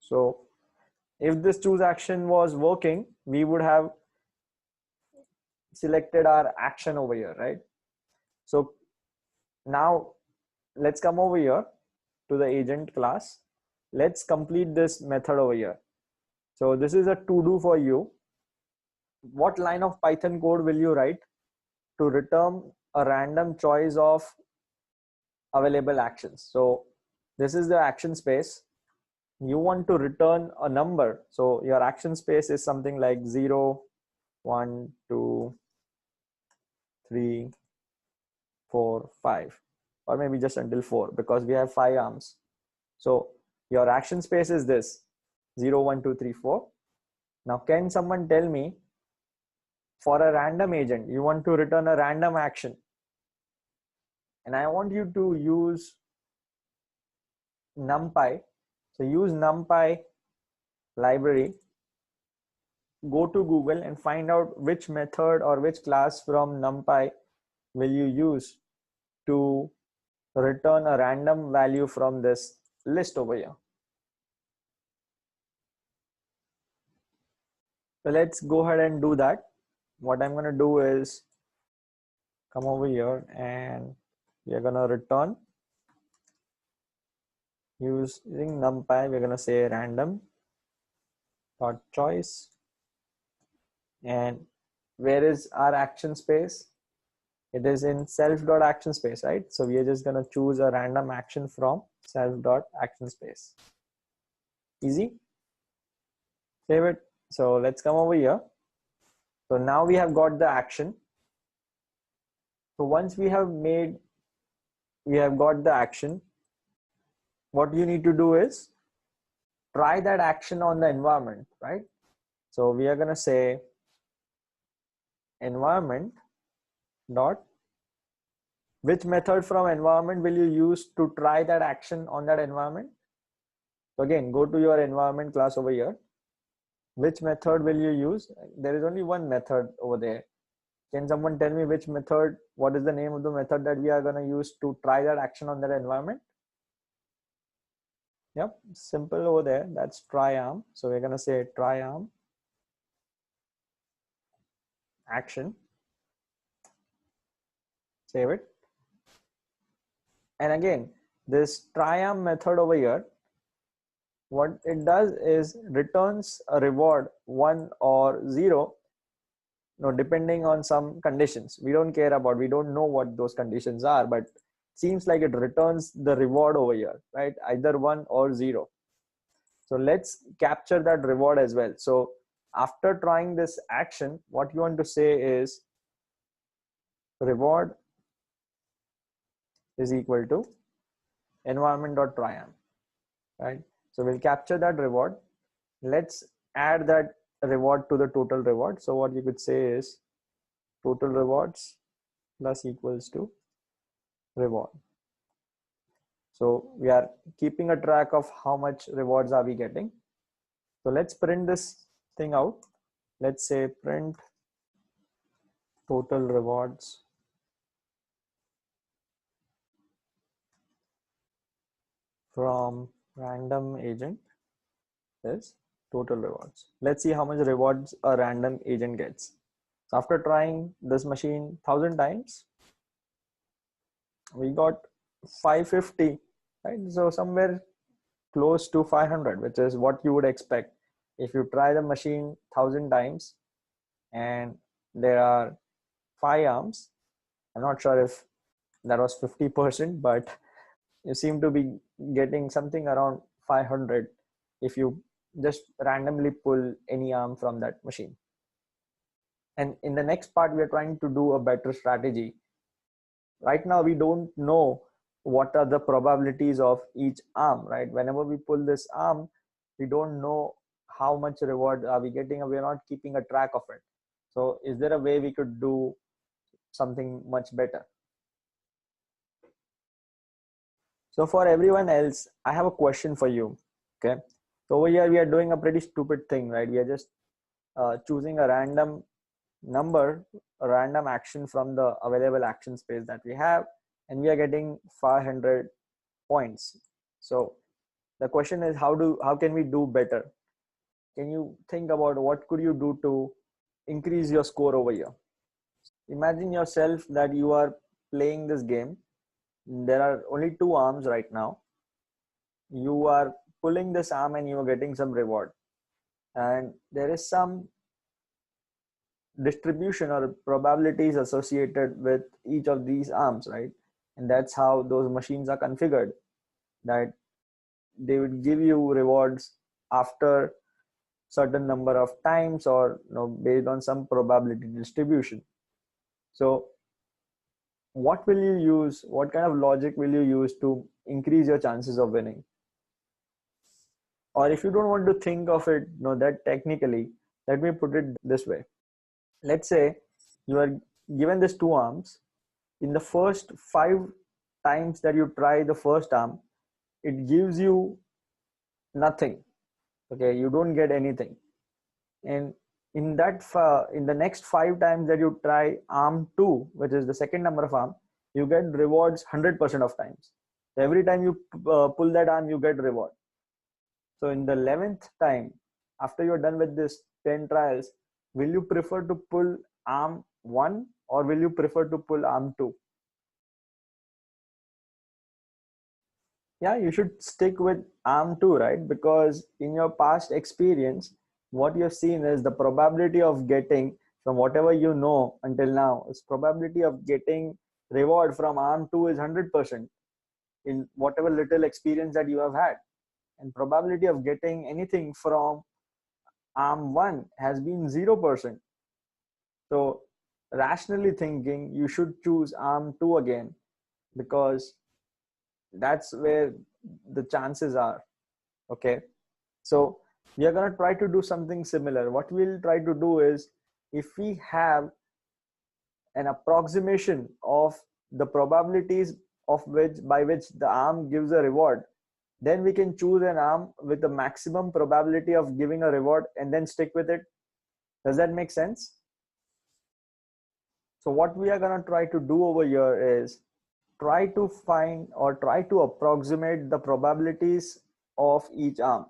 So if this choose action was working, we would have selected our action over here, right? So now let's come over here to the agent class. Let's complete this method over here. So this is a to do for you. What line of Python code will you write to return a random choice of available actions? So this is the action space. You want to return a number. So your action space is something like 0, 1, 2, 3, 4, 5, or maybe just until 4 because we have 5 arms. So your action space is this 0, 1, 2, 3, 4. Now, can someone tell me, for a random agent, you want to return a random action, and I want you to use NumPy. So use NumPy library, go to Google and find out which method or which class from NumPy will you use to return a random value from this list over here. So let's go ahead and do that. What I'm going to do is come over here and we are going to return using NumPy. We're going to say random dot choice. And where is our action space? It is in self dot action space, right? So we are just going to choose a random action from self dot action space. Easy. Save it. So let's come over here. So now we have got the action. So once we have got the action, what you need to do is try that action on the environment, right? So we are going to say environment dot, which method from environment will you use to try that action on that environment? So again, go to your environment class over here. Which method will you use? There is only one method over there. Can someone tell me which method, what is the name of the method that we are going to use to try that action on that environment? Yep, simple over there. That's tryArm. So we're going to say tryArm action. Save it. And again, this tryArm method over here, what it does is returns a reward 1 or 0, depending on some conditions. We don't care about, we don't know what those conditions are, but seems like it returns the reward over here, right? Either 1 or 0. So let's capture that reward as well. So after trying this action, what you want to say is reward is equal to environment.tryArm, right? So we'll capture that reward. Let's add that reward to the total reward. So what you could say is total rewards plus equals to reward. So we are keeping a track of how much rewards are we getting. So let's print this thing out. Let's say print total rewards from random agent is total rewards. Let's see how much rewards a random agent gets. So after trying this machine 1,000 times, we got 550, right? So somewhere close to 500, which is what you would expect if you try the machine 1,000 times and there are 5 arms. I'm not sure if that was 50%, but you seem to be getting something around 500 if you just randomly pull any arm from that machine. And in the next part, we are trying to do a better strategy. Right now, we don't know what are the probabilities of each arm, right? Whenever we pull this arm, we don't know how much reward are we getting, and we're not keeping a track of it. So is there a way we could do something much better? So for everyone else, I have a question for you. Okay. So over here, we are doing a pretty stupid thing, right? We are just choosing a random number, a random action from the available action space that we have, and we are getting 500 points. So the question is, how can we do better? Can you think about what could you do to increase your score over here? Imagine yourself that you are playing this game. There are only two arms right now. You are pulling this arm and you are getting some reward, and there is some distribution or probabilities associated with each of these arms, right? And that's how those machines are configured, that they would give you rewards after certain number of times, or based on some probability distribution. So what will you use, what kind of logic will you use to increase your chances of winning? Or if you don't want to think of it that technically, let me put it this way. Let's say you are given these two arms. In the first 5 times that you try the first arm, it gives you nothing. Okay, you don't get anything. And in the next 5 times that you try arm 2, which is the second number of arm, you get rewards 100% of times. So every time you pull that arm, you get reward. So in the 11th time, after you're done with this 10 trials, will you prefer to pull arm 1 or will you prefer to pull arm 2? Yeah, you should stick with arm 2, right? Because in your past experience, what you've seen is the probability of getting, from whatever you know until now, is probability of getting reward from arm 2 is 100% in whatever little experience that you have had. And probability of getting anything from arm 1 has been 0%. So rationally thinking, you should choose arm 2 again, because that's where the chances are. Okay, so we are going to try to do something similar. What we'll try to do is, if we have an approximation of the probabilities of by which the arm gives a reward, then we can choose an arm with the maximum probability of giving a reward and then stick with it. Does that make sense? So what we are going to try to do over here is try to find or try to approximate the probabilities of each arm.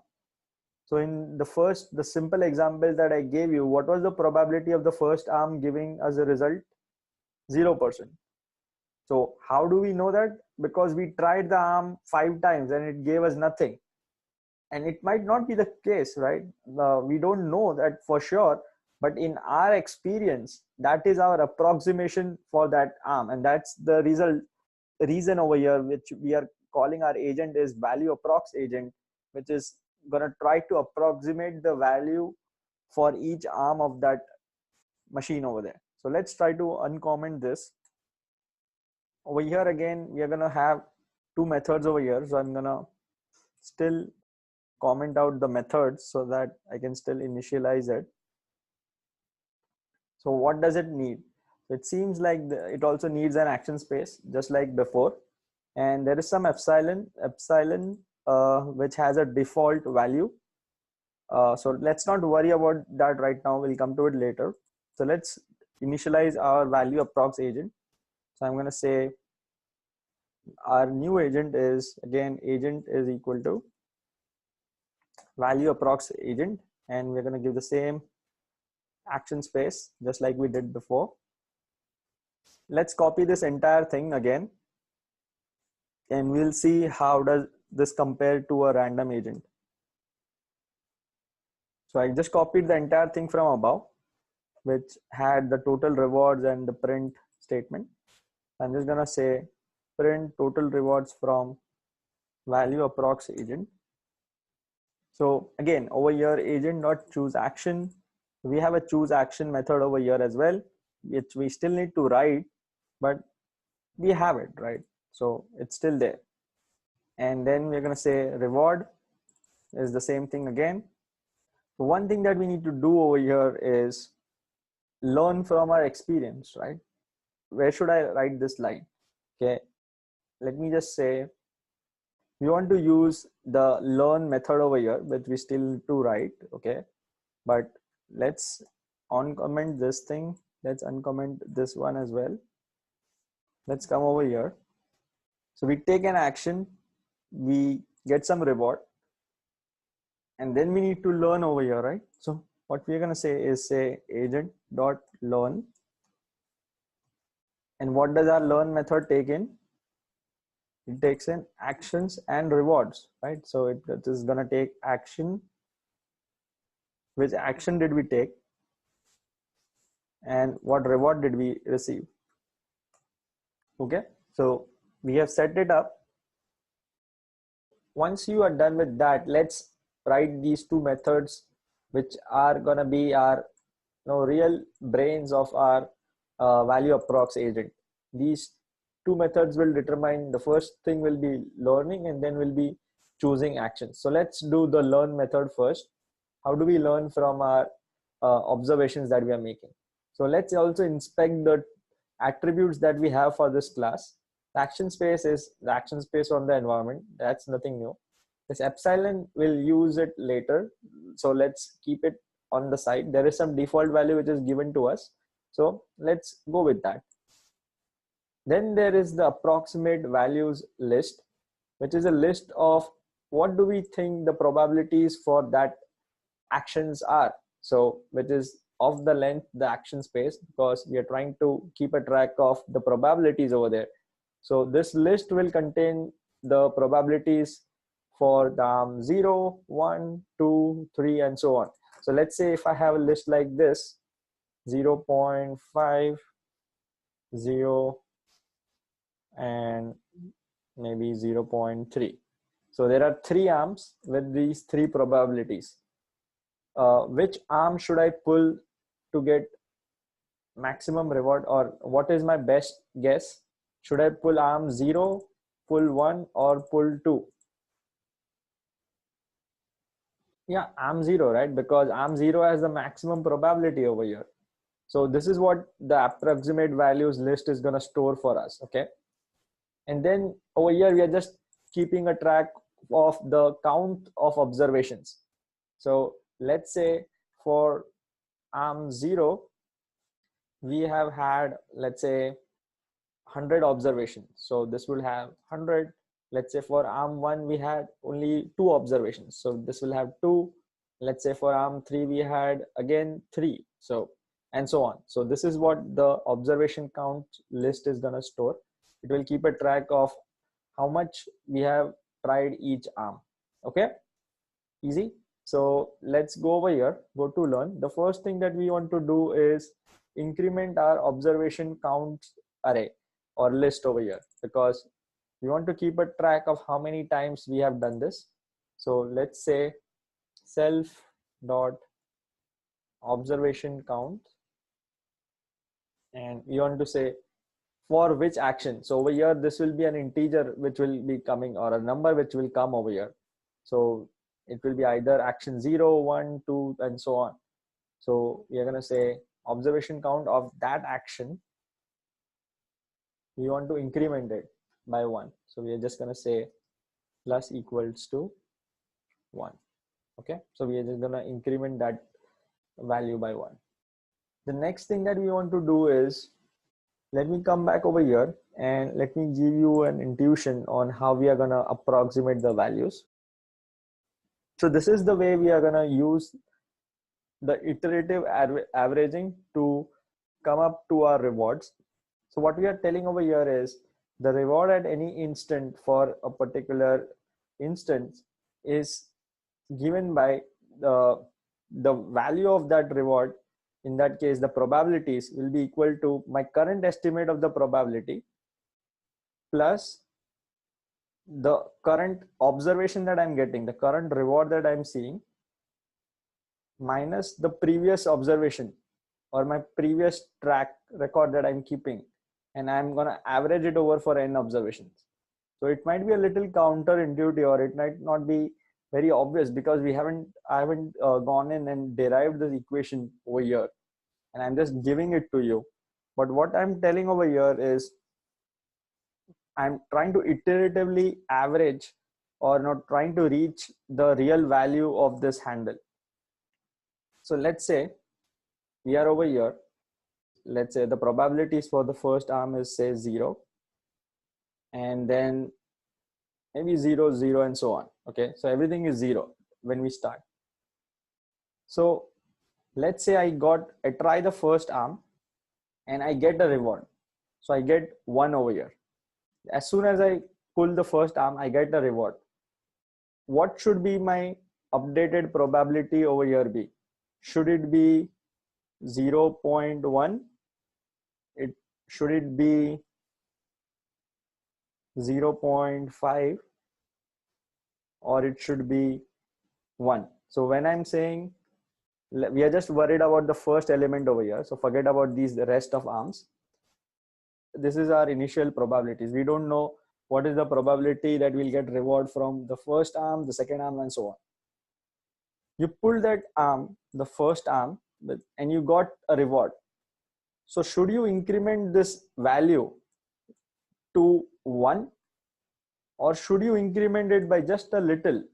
So in the simple example that I gave you, what was the probability of the first arm giving as a result? 0%. So how do we know that? Because we tried the arm 5 times and it gave us nothing. And it might not be the case, right? We don't know that for sure, but in our experience, that is our approximation for that arm. And that's the reason over here, which we are calling our agent is value approx agent, which is going to try to approximate the value for each arm of that machine over there. So let's try to uncomment this. Over here again, we are going to have two methods over here. So I'm going to still comment out the methods so that I can still initialize it. So what does it need? It seems like it also needs an action space, just like before. And there is some epsilon which has a default value. So let's not worry about that right now. We'll come to it later. So let's initialize our value approx agent. So I'm going to say our new agent is, again, agent is equal to value approx agent, and we're going to give the same action space just like we did before. Let's copy this entire thing again, and we'll see how does this compare to a random agent. So I just copied the entire thing from above, which had the total rewards and the print statement. I'm just gonna say print total rewards from value approx agent. So again, over here, agent dot choose action. We have a choose action method over here as well, which we still need to write, but we have it, right? So it's still there. And then we're going to say reward is the same thing again. So one thing that we need to do over here is learn from our experience, right? Where should I write this line? Okay, let me just say we want to use the learn method over here, which we still need to write. Okay, but let's uncomment this thing. Let's uncomment this one as well. Let's come over here. So we take an action, we get some reward, and then we need to learn over here, right? So what we're going to say is say agent.learn. And what does our learn method take in? It takes in actions and rewards, right? So it is going to take action. Which action did we take? And what reward did we receive? Okay, so we have set it up. Once you are done with that, let's write these two methods, which are going to be our real brains of our value approx agent. These two methods will determine, the first thing will be learning, and then will be choosing actions. So let's do the learn method first. How do we learn from our observations that we are making? So let's also inspect the attributes that we have for this class. The action space is the action space on the environment. That's nothing new. This epsilon, will use it later. So let's keep it on the side. There is some default value which is given to us. So let's go with that. Then there is the approximate values list, which is a list of what do we think the probabilities for that actions are. So which is of the length, the action space, because we are trying to keep a track of the probabilities over there. So this list will contain the probabilities for the 0, 1, 2, 3, and so on. So let's say if I have a list like this, 0 0.5, 0, and maybe 0 0.3. So there are 3 arms with these 3 probabilities. Which arm should I pull to get maximum reward, or what is my best guess? Should I pull arm 0, pull 1, or pull 2? Yeah, arm 0, right? Because arm 0 has the maximum probability over here. So this is what the approximate values list is going to store for us. Okay. And then over here, we are just keeping a track of the count of observations. So let's say for arm 0, we have had, let's say, 100 observations. So this will have 100. Let's say for arm 1, we had only 2 observations. So this will have 2. Let's say for arm 3, we had again 3. So, and so on. So this is what the observation count list is going to store. It will keep a track of how much we have tried each arm. Okay, easy. So let's go over here, go to learn. The first thing that we want to do is increment our observation count array or list over here, because we want to keep a track of how many times we have done this. So let's say self dot observation count, and we want to say for which action. So over here, this will be an integer which will be coming, or a number which will come over here. So it will be either action 0, 1, 2, and so on. So we are going to say observation count of that action. We want to increment it by 1. So we are just going to say plus equals to 1. Okay. So we are just going to increment that value by 1. The next thing that we want to do is, let me come back over here and let me give you an intuition on how we are going to approximate the values. So this is the way we are going to use the iterative averaging to come up to our rewards. So what we are telling over here is the reward at any instant for a particular instance is given by the value of that reward. In that case, the probabilities will be equal to my current estimate of the probability plus the current observation that I'm getting, the current reward that I'm seeing, minus the previous observation or my previous track record that I'm keeping, and I'm going to average it over for n observations. So it might be a little counterintuitive, or it might not be very obvious, because I haven't gone in and derived this equation over here, and I'm just giving it to you. But what I'm telling over here is I'm trying to iteratively average or not trying to reach the real value of this handle. So let's say we are over here. Let's say the probabilities for the first arm is say 0, and then maybe 0, 0, and so on. Okay, so everything is 0 when we start. So let's say I try the first arm and I get a reward. So I get 1 over here. As soon as I pull the first arm, I get a reward. What should be my updated probability over here be? Should it be 0.1? Should it be 0.5? Or it should be 1? So when I'm saying, we are just worried about the first element over here, so forget about the rest of arms. This is our initial probabilities. We don't know what is the probability that we'll get reward from the first arm, the second arm, and so on. You pull that arm, the first arm, and you got a reward. So should you increment this value to 1, or should you increment it by just a little?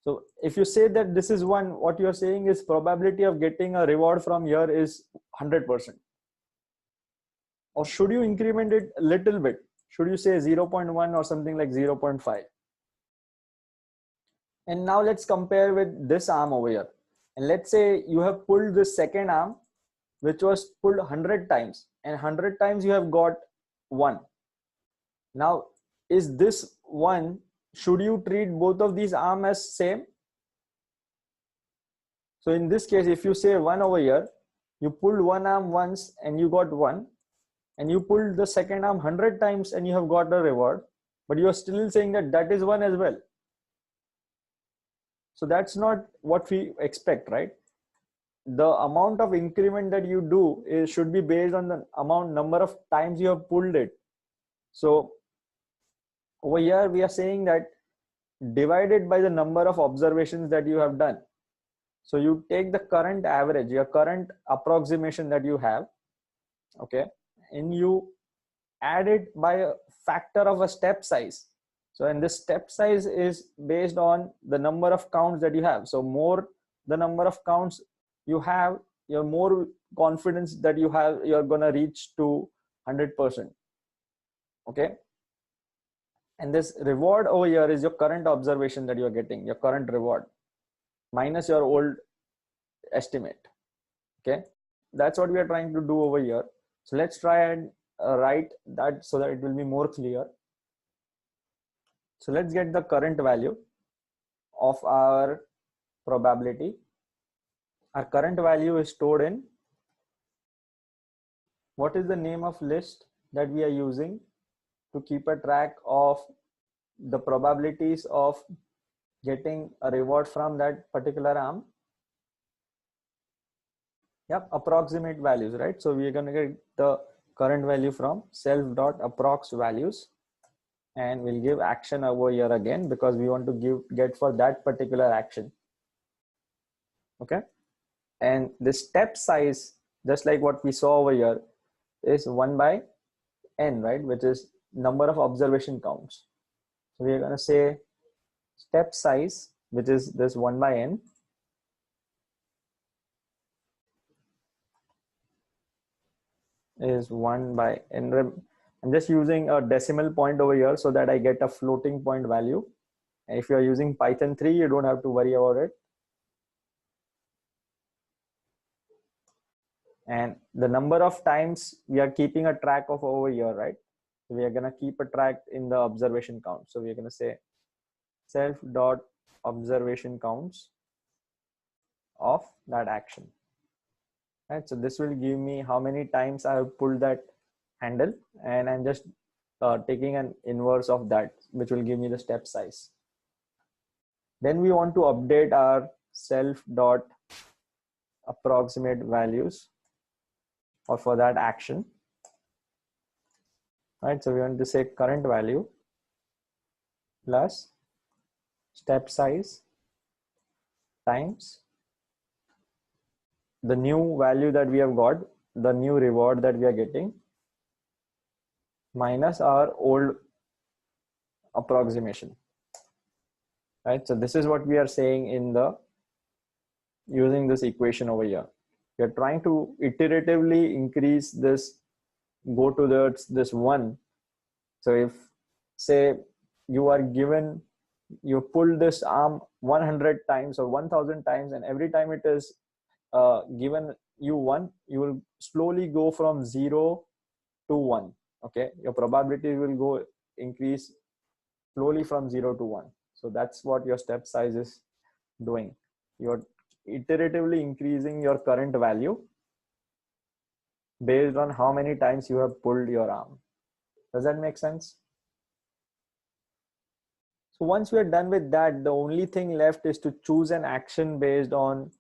So if you say that this is 1, what you're saying is probability of getting a reward from here is 100%. Or should you increment it a little bit? Should you say 0.1 or something like 0.5? And now let's compare with this arm over here. And let's say you have pulled this second arm, which was pulled 100 times, and 100 times you have got 1. Now, is this 1, should you treat both of these arms as same? So in this case, if you say 1 over here, you pulled one arm once and you got 1, and you pulled the second arm 100 times and you have got a reward, but you are still saying that that is 1 as well. So that's not what we expect, right? The amount of increment that you do should be based on the number of times you have pulled it. So over here we are saying that divided by the number of observations that you have done. So you take the current average, your current approximation that you have, okay, and you add it by a factor of a step size. So, and this step size is based on the number of counts that you have. So more the number of counts you have, you're more confidence that you have, you're going to reach to 100%. Okay. And this reward over here is your current observation that you're getting, your current reward minus your old estimate. Okay. That's what we are trying to do over here. So let's try and write that so that it will be more clear. So let's get the current value of our probability. Our current value is stored in, what is the name of list that we are using to keep a track of the probabilities of getting a reward from that particular arm? Yep, approximate values, right? So we're going to get the current value from self.approx values, and we'll give action over here again because we want to get for that particular action. Okay. And the step size, just like what we saw over here, is 1 by n, right? Which is number of observation counts. So we're going to say step size, which is this 1 by n, is 1 by n. I'm just using a decimal point over here so that I get a floating point value. And if you're using Python 3, you don't have to worry about it. And the number of times we are keeping a track of over here, right? So we are going to keep a track in the observation count. So we're going to say self.observation counts of that action. Right? So this will give me how many times I have pulled that handle, and I'm just taking an inverse of that, which will give me the step size. Then we want to update our self.approximate values or for that action. Right, so we want to say current value plus step size times the new value that we have got, the new reward that we are getting, minus our old approximation. right? So this is what we are saying in the using this equation over here. We are trying to iteratively increase this, go to this one. So if say you are given, you pull this arm 100 times or 1000 times, and every time it is given you one, you will slowly go from 0 to 1. Okay, your probability will go increase slowly from 0 to 1. So that's what your step size is doing. You're iteratively increasing your current value based on how many times you have pulled your arm. Does that make sense? So once we are done with that, the only thing left is to choose an action based on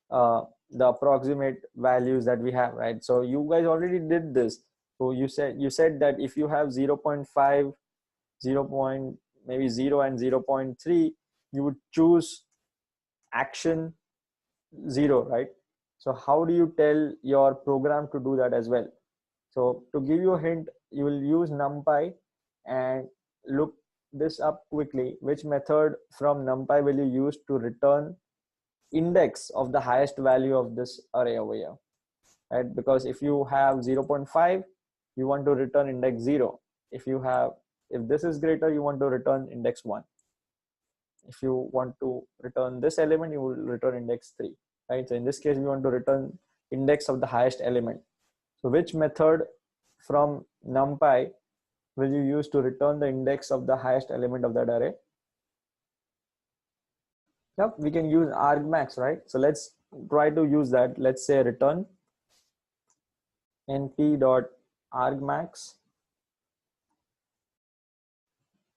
the approximate values that we have, right? So you guys already did this. So you said that if you have 0.5, 0. Maybe 0 and 0.3, you would choose action 0, right? So how do you tell your program to do that as well? So to give you a hint, you will use NumPy and look this up quickly. Which method from NumPy will you use to return index of the highest value of this array over here, right? Because if you have 0.5, you want to return index 0. If this is greater, you want to return index 1. If you want to return this element, you will return index 3, right? So in this case, we want to return index of the highest element. So which method from NumPy will you use to return the index of the highest element of that array? Yep, we can use argmax, right? So let's try to use that. Let's say return np.argmax,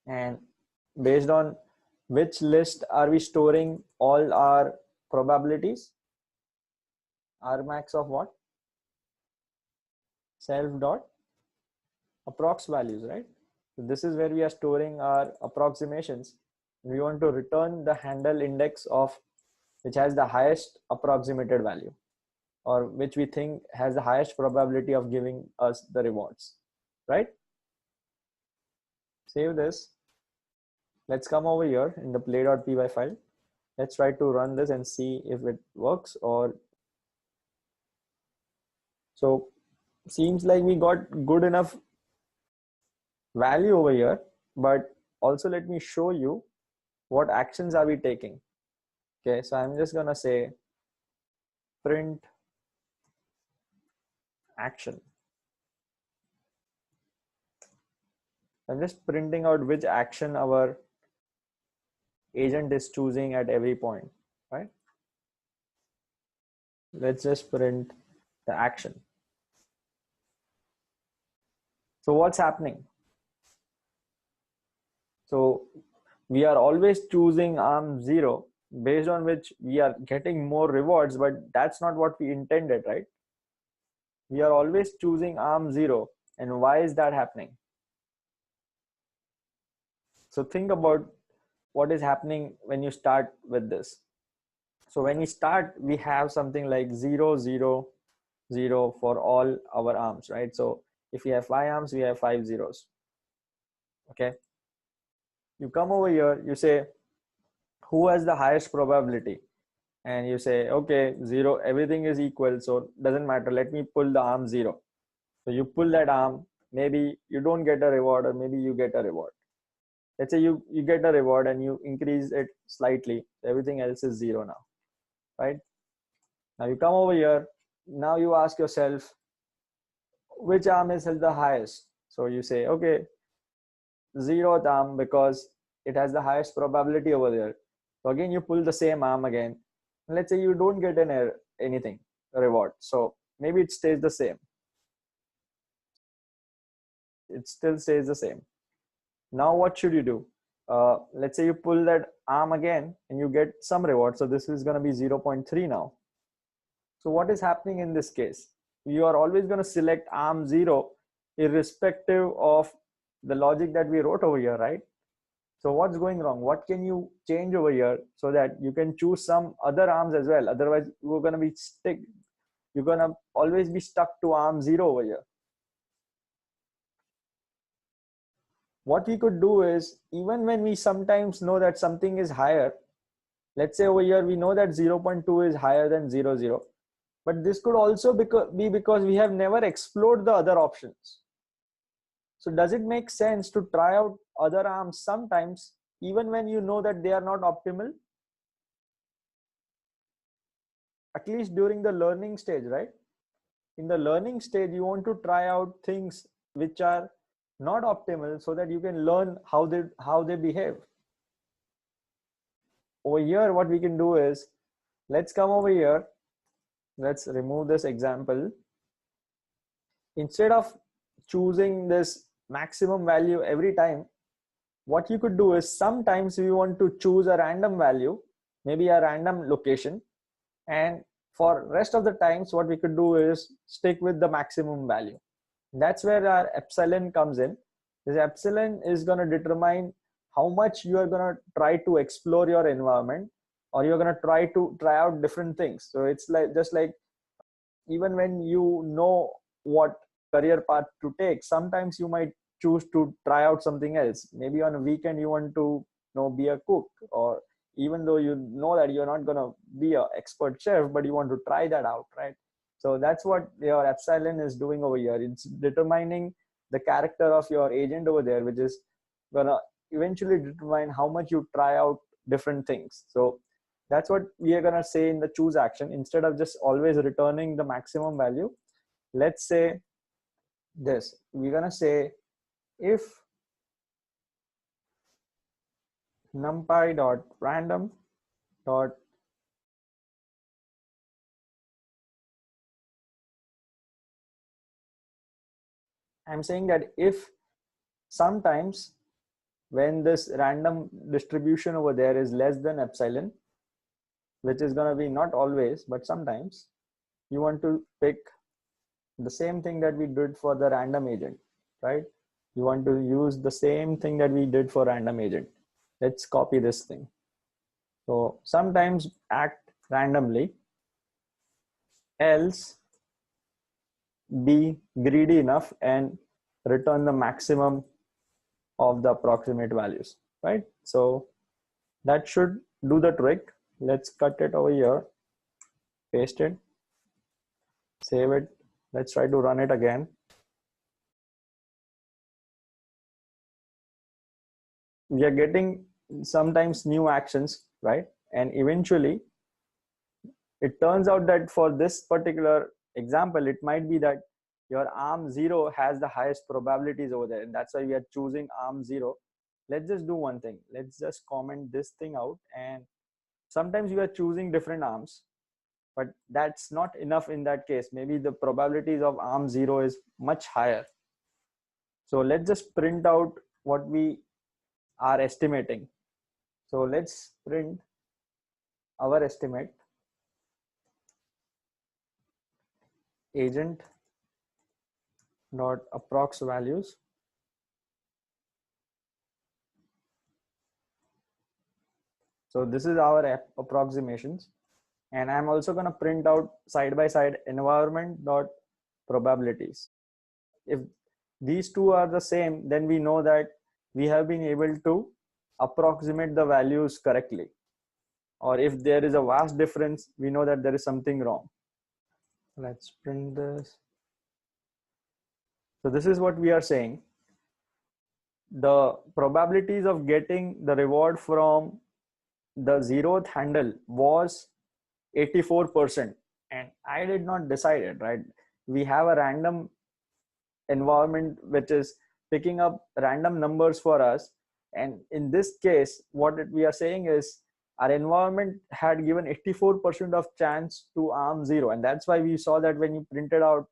and based on which list are we storing all our probabilities? Argmax of what? Self dot approx values, right? So this is where we are storing our approximations. We want to return the handle index of which has the highest approximated value, or which we think has the highest probability of giving us the rewards, right? Save this. Let's come over here in the play.py file. Let's try to run this and see if it works. Or so seems like we got good enough value over here, but also let me show you what actions are we taking. Okay, so I'm just gonna say print action. I'm just printing out which action our agent is choosing at every point, right? Let's just print the action. So what's happening? So we are always choosing arm 0 based on which we are getting more rewards, but that's not what we intended, right? We are always choosing arm 0. And why is that happening? So think about what is happening when you start with this. So when we start, we have something like 0, 0, 0 for all our arms, right? So if we have 5 arms, we have 5 zeros. Okay. You come over here, you say, who has the highest probability? And you say, okay, 0, everything is equal, so doesn't matter. Let me pull the arm 0. So you pull that arm, maybe you don't get a reward, or maybe you get a reward. Let's say you get a reward and you increase it slightly. Everything else is 0 now, right? Now you come over here. Now you ask yourself, which arm is the highest? So you say, okay, 0th arm, because it has the highest probability over there. So again, you pull the same arm again. Let's say you don't get anything, a reward. So maybe it stays the same. It still stays the same. Now what should you do? Let's say you pull that arm again and you get some reward. So this is going to be 0.3 now. So what is happening in this case? You are always going to select arm 0 irrespective of the logic that we wrote over here, right? So what's going wrong? What can you change over here so that you can choose some other arms as well? Otherwise, you're going to be you're going to always be stuck to arm 0 over here. what we could do is, even when we sometimes know that something is higher, let's say over here we know that 0.2 is higher than 0.0, but this could also be because we have never explored the other options. So does it make sense to try out other arms sometimes, even when you know that they are not optimal? At least during the learning stage, right? In the learning stage, you want to try out things which are not optimal so that you can learn how they behave. Over here, what we can do is, let's come over here. Let's remove this example. Instead of choosing this maximum value every time, what you could do is, sometimes you want to choose a random value, maybe a random location, and for rest of the times what we could do is stick with the maximum value. That's where our epsilon comes in. This epsilon is going to determine how much you are going to try to explore your environment, or you're going to try out different things. So it's like, just like even when you know what career path to take, sometimes you might choose to try out something else. Maybe on a weekend you want to be a cook, or even though you know that you're not going to be an expert chef, but you want to try that out, right? So that's what your epsilon is doing over here. It's determining the character of your agent over there, which is going to eventually determine how much you try out different things. So that's what we are going to say in the choose action. Instead of just always returning the maximum value, let's say this. We're going to say, if numpy dot random dot I'm saying that if sometimes when this random distribution over there is less than epsilon, which is going to be not always, but sometimes, you want to pick the same thing that we did for the random agent, right? You want to use the same thing that we did for random agent. Let's copy this thing. So sometimes act randomly, else be greedy enough and return the maximum of the approximate values, right? So that should do the trick. Let's cut it over here, paste it, save it. Let's try to run it again. We are getting sometimes new actions, right? And eventually it turns out that for this particular example, it might be that your arm 0 has the highest probabilities over there, and that's why we are choosing arm 0. Let's just do one thing. Let's just comment this thing out, and sometimes you are choosing different arms, but that's not enough in that case. Maybe the probabilities of arm 0 is much higher. So let's just print out what we are estimating. So let's print our estimate, agent dot approx values. So this is our approximations, and I'm also going to print out side by side environment dot probabilities. If these two are the same, then we know that we have been able to approximate the values correctly. Or if there is a vast difference, we know that there is something wrong. Let's print this. So this is what we are saying. The probabilities of getting the reward from the 0th handle was 84%, and I did not decide it, right? We have a random environment which is picking up random numbers for us, and in this case what we are saying is our environment had given 84% of chance to arm 0, and that's why we saw that when you printed out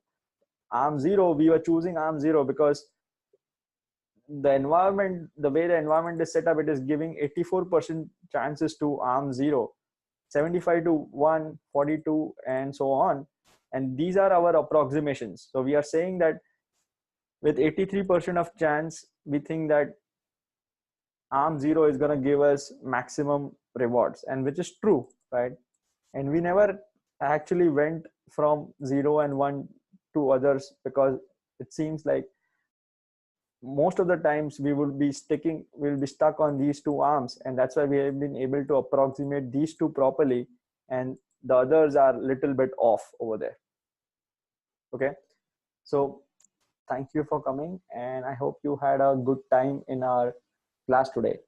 arm 0, we were choosing arm 0 because the environment, the way the environment is set up, it is giving 84% chances to arm 0, 75 to 1, 42, and so on. And these are our approximations. So we are saying that with 83% of chance, we think that arm 0 is going to give us maximum rewards, and which is true, right? And we never actually went from 0 and 1 to others because it seems like most of the times we'll be stuck on these two arms, and that's why we have been able to approximate these two properly, and the others are a little bit off over there. Okay, so thank you for coming, and I hope you had a good time in our class today.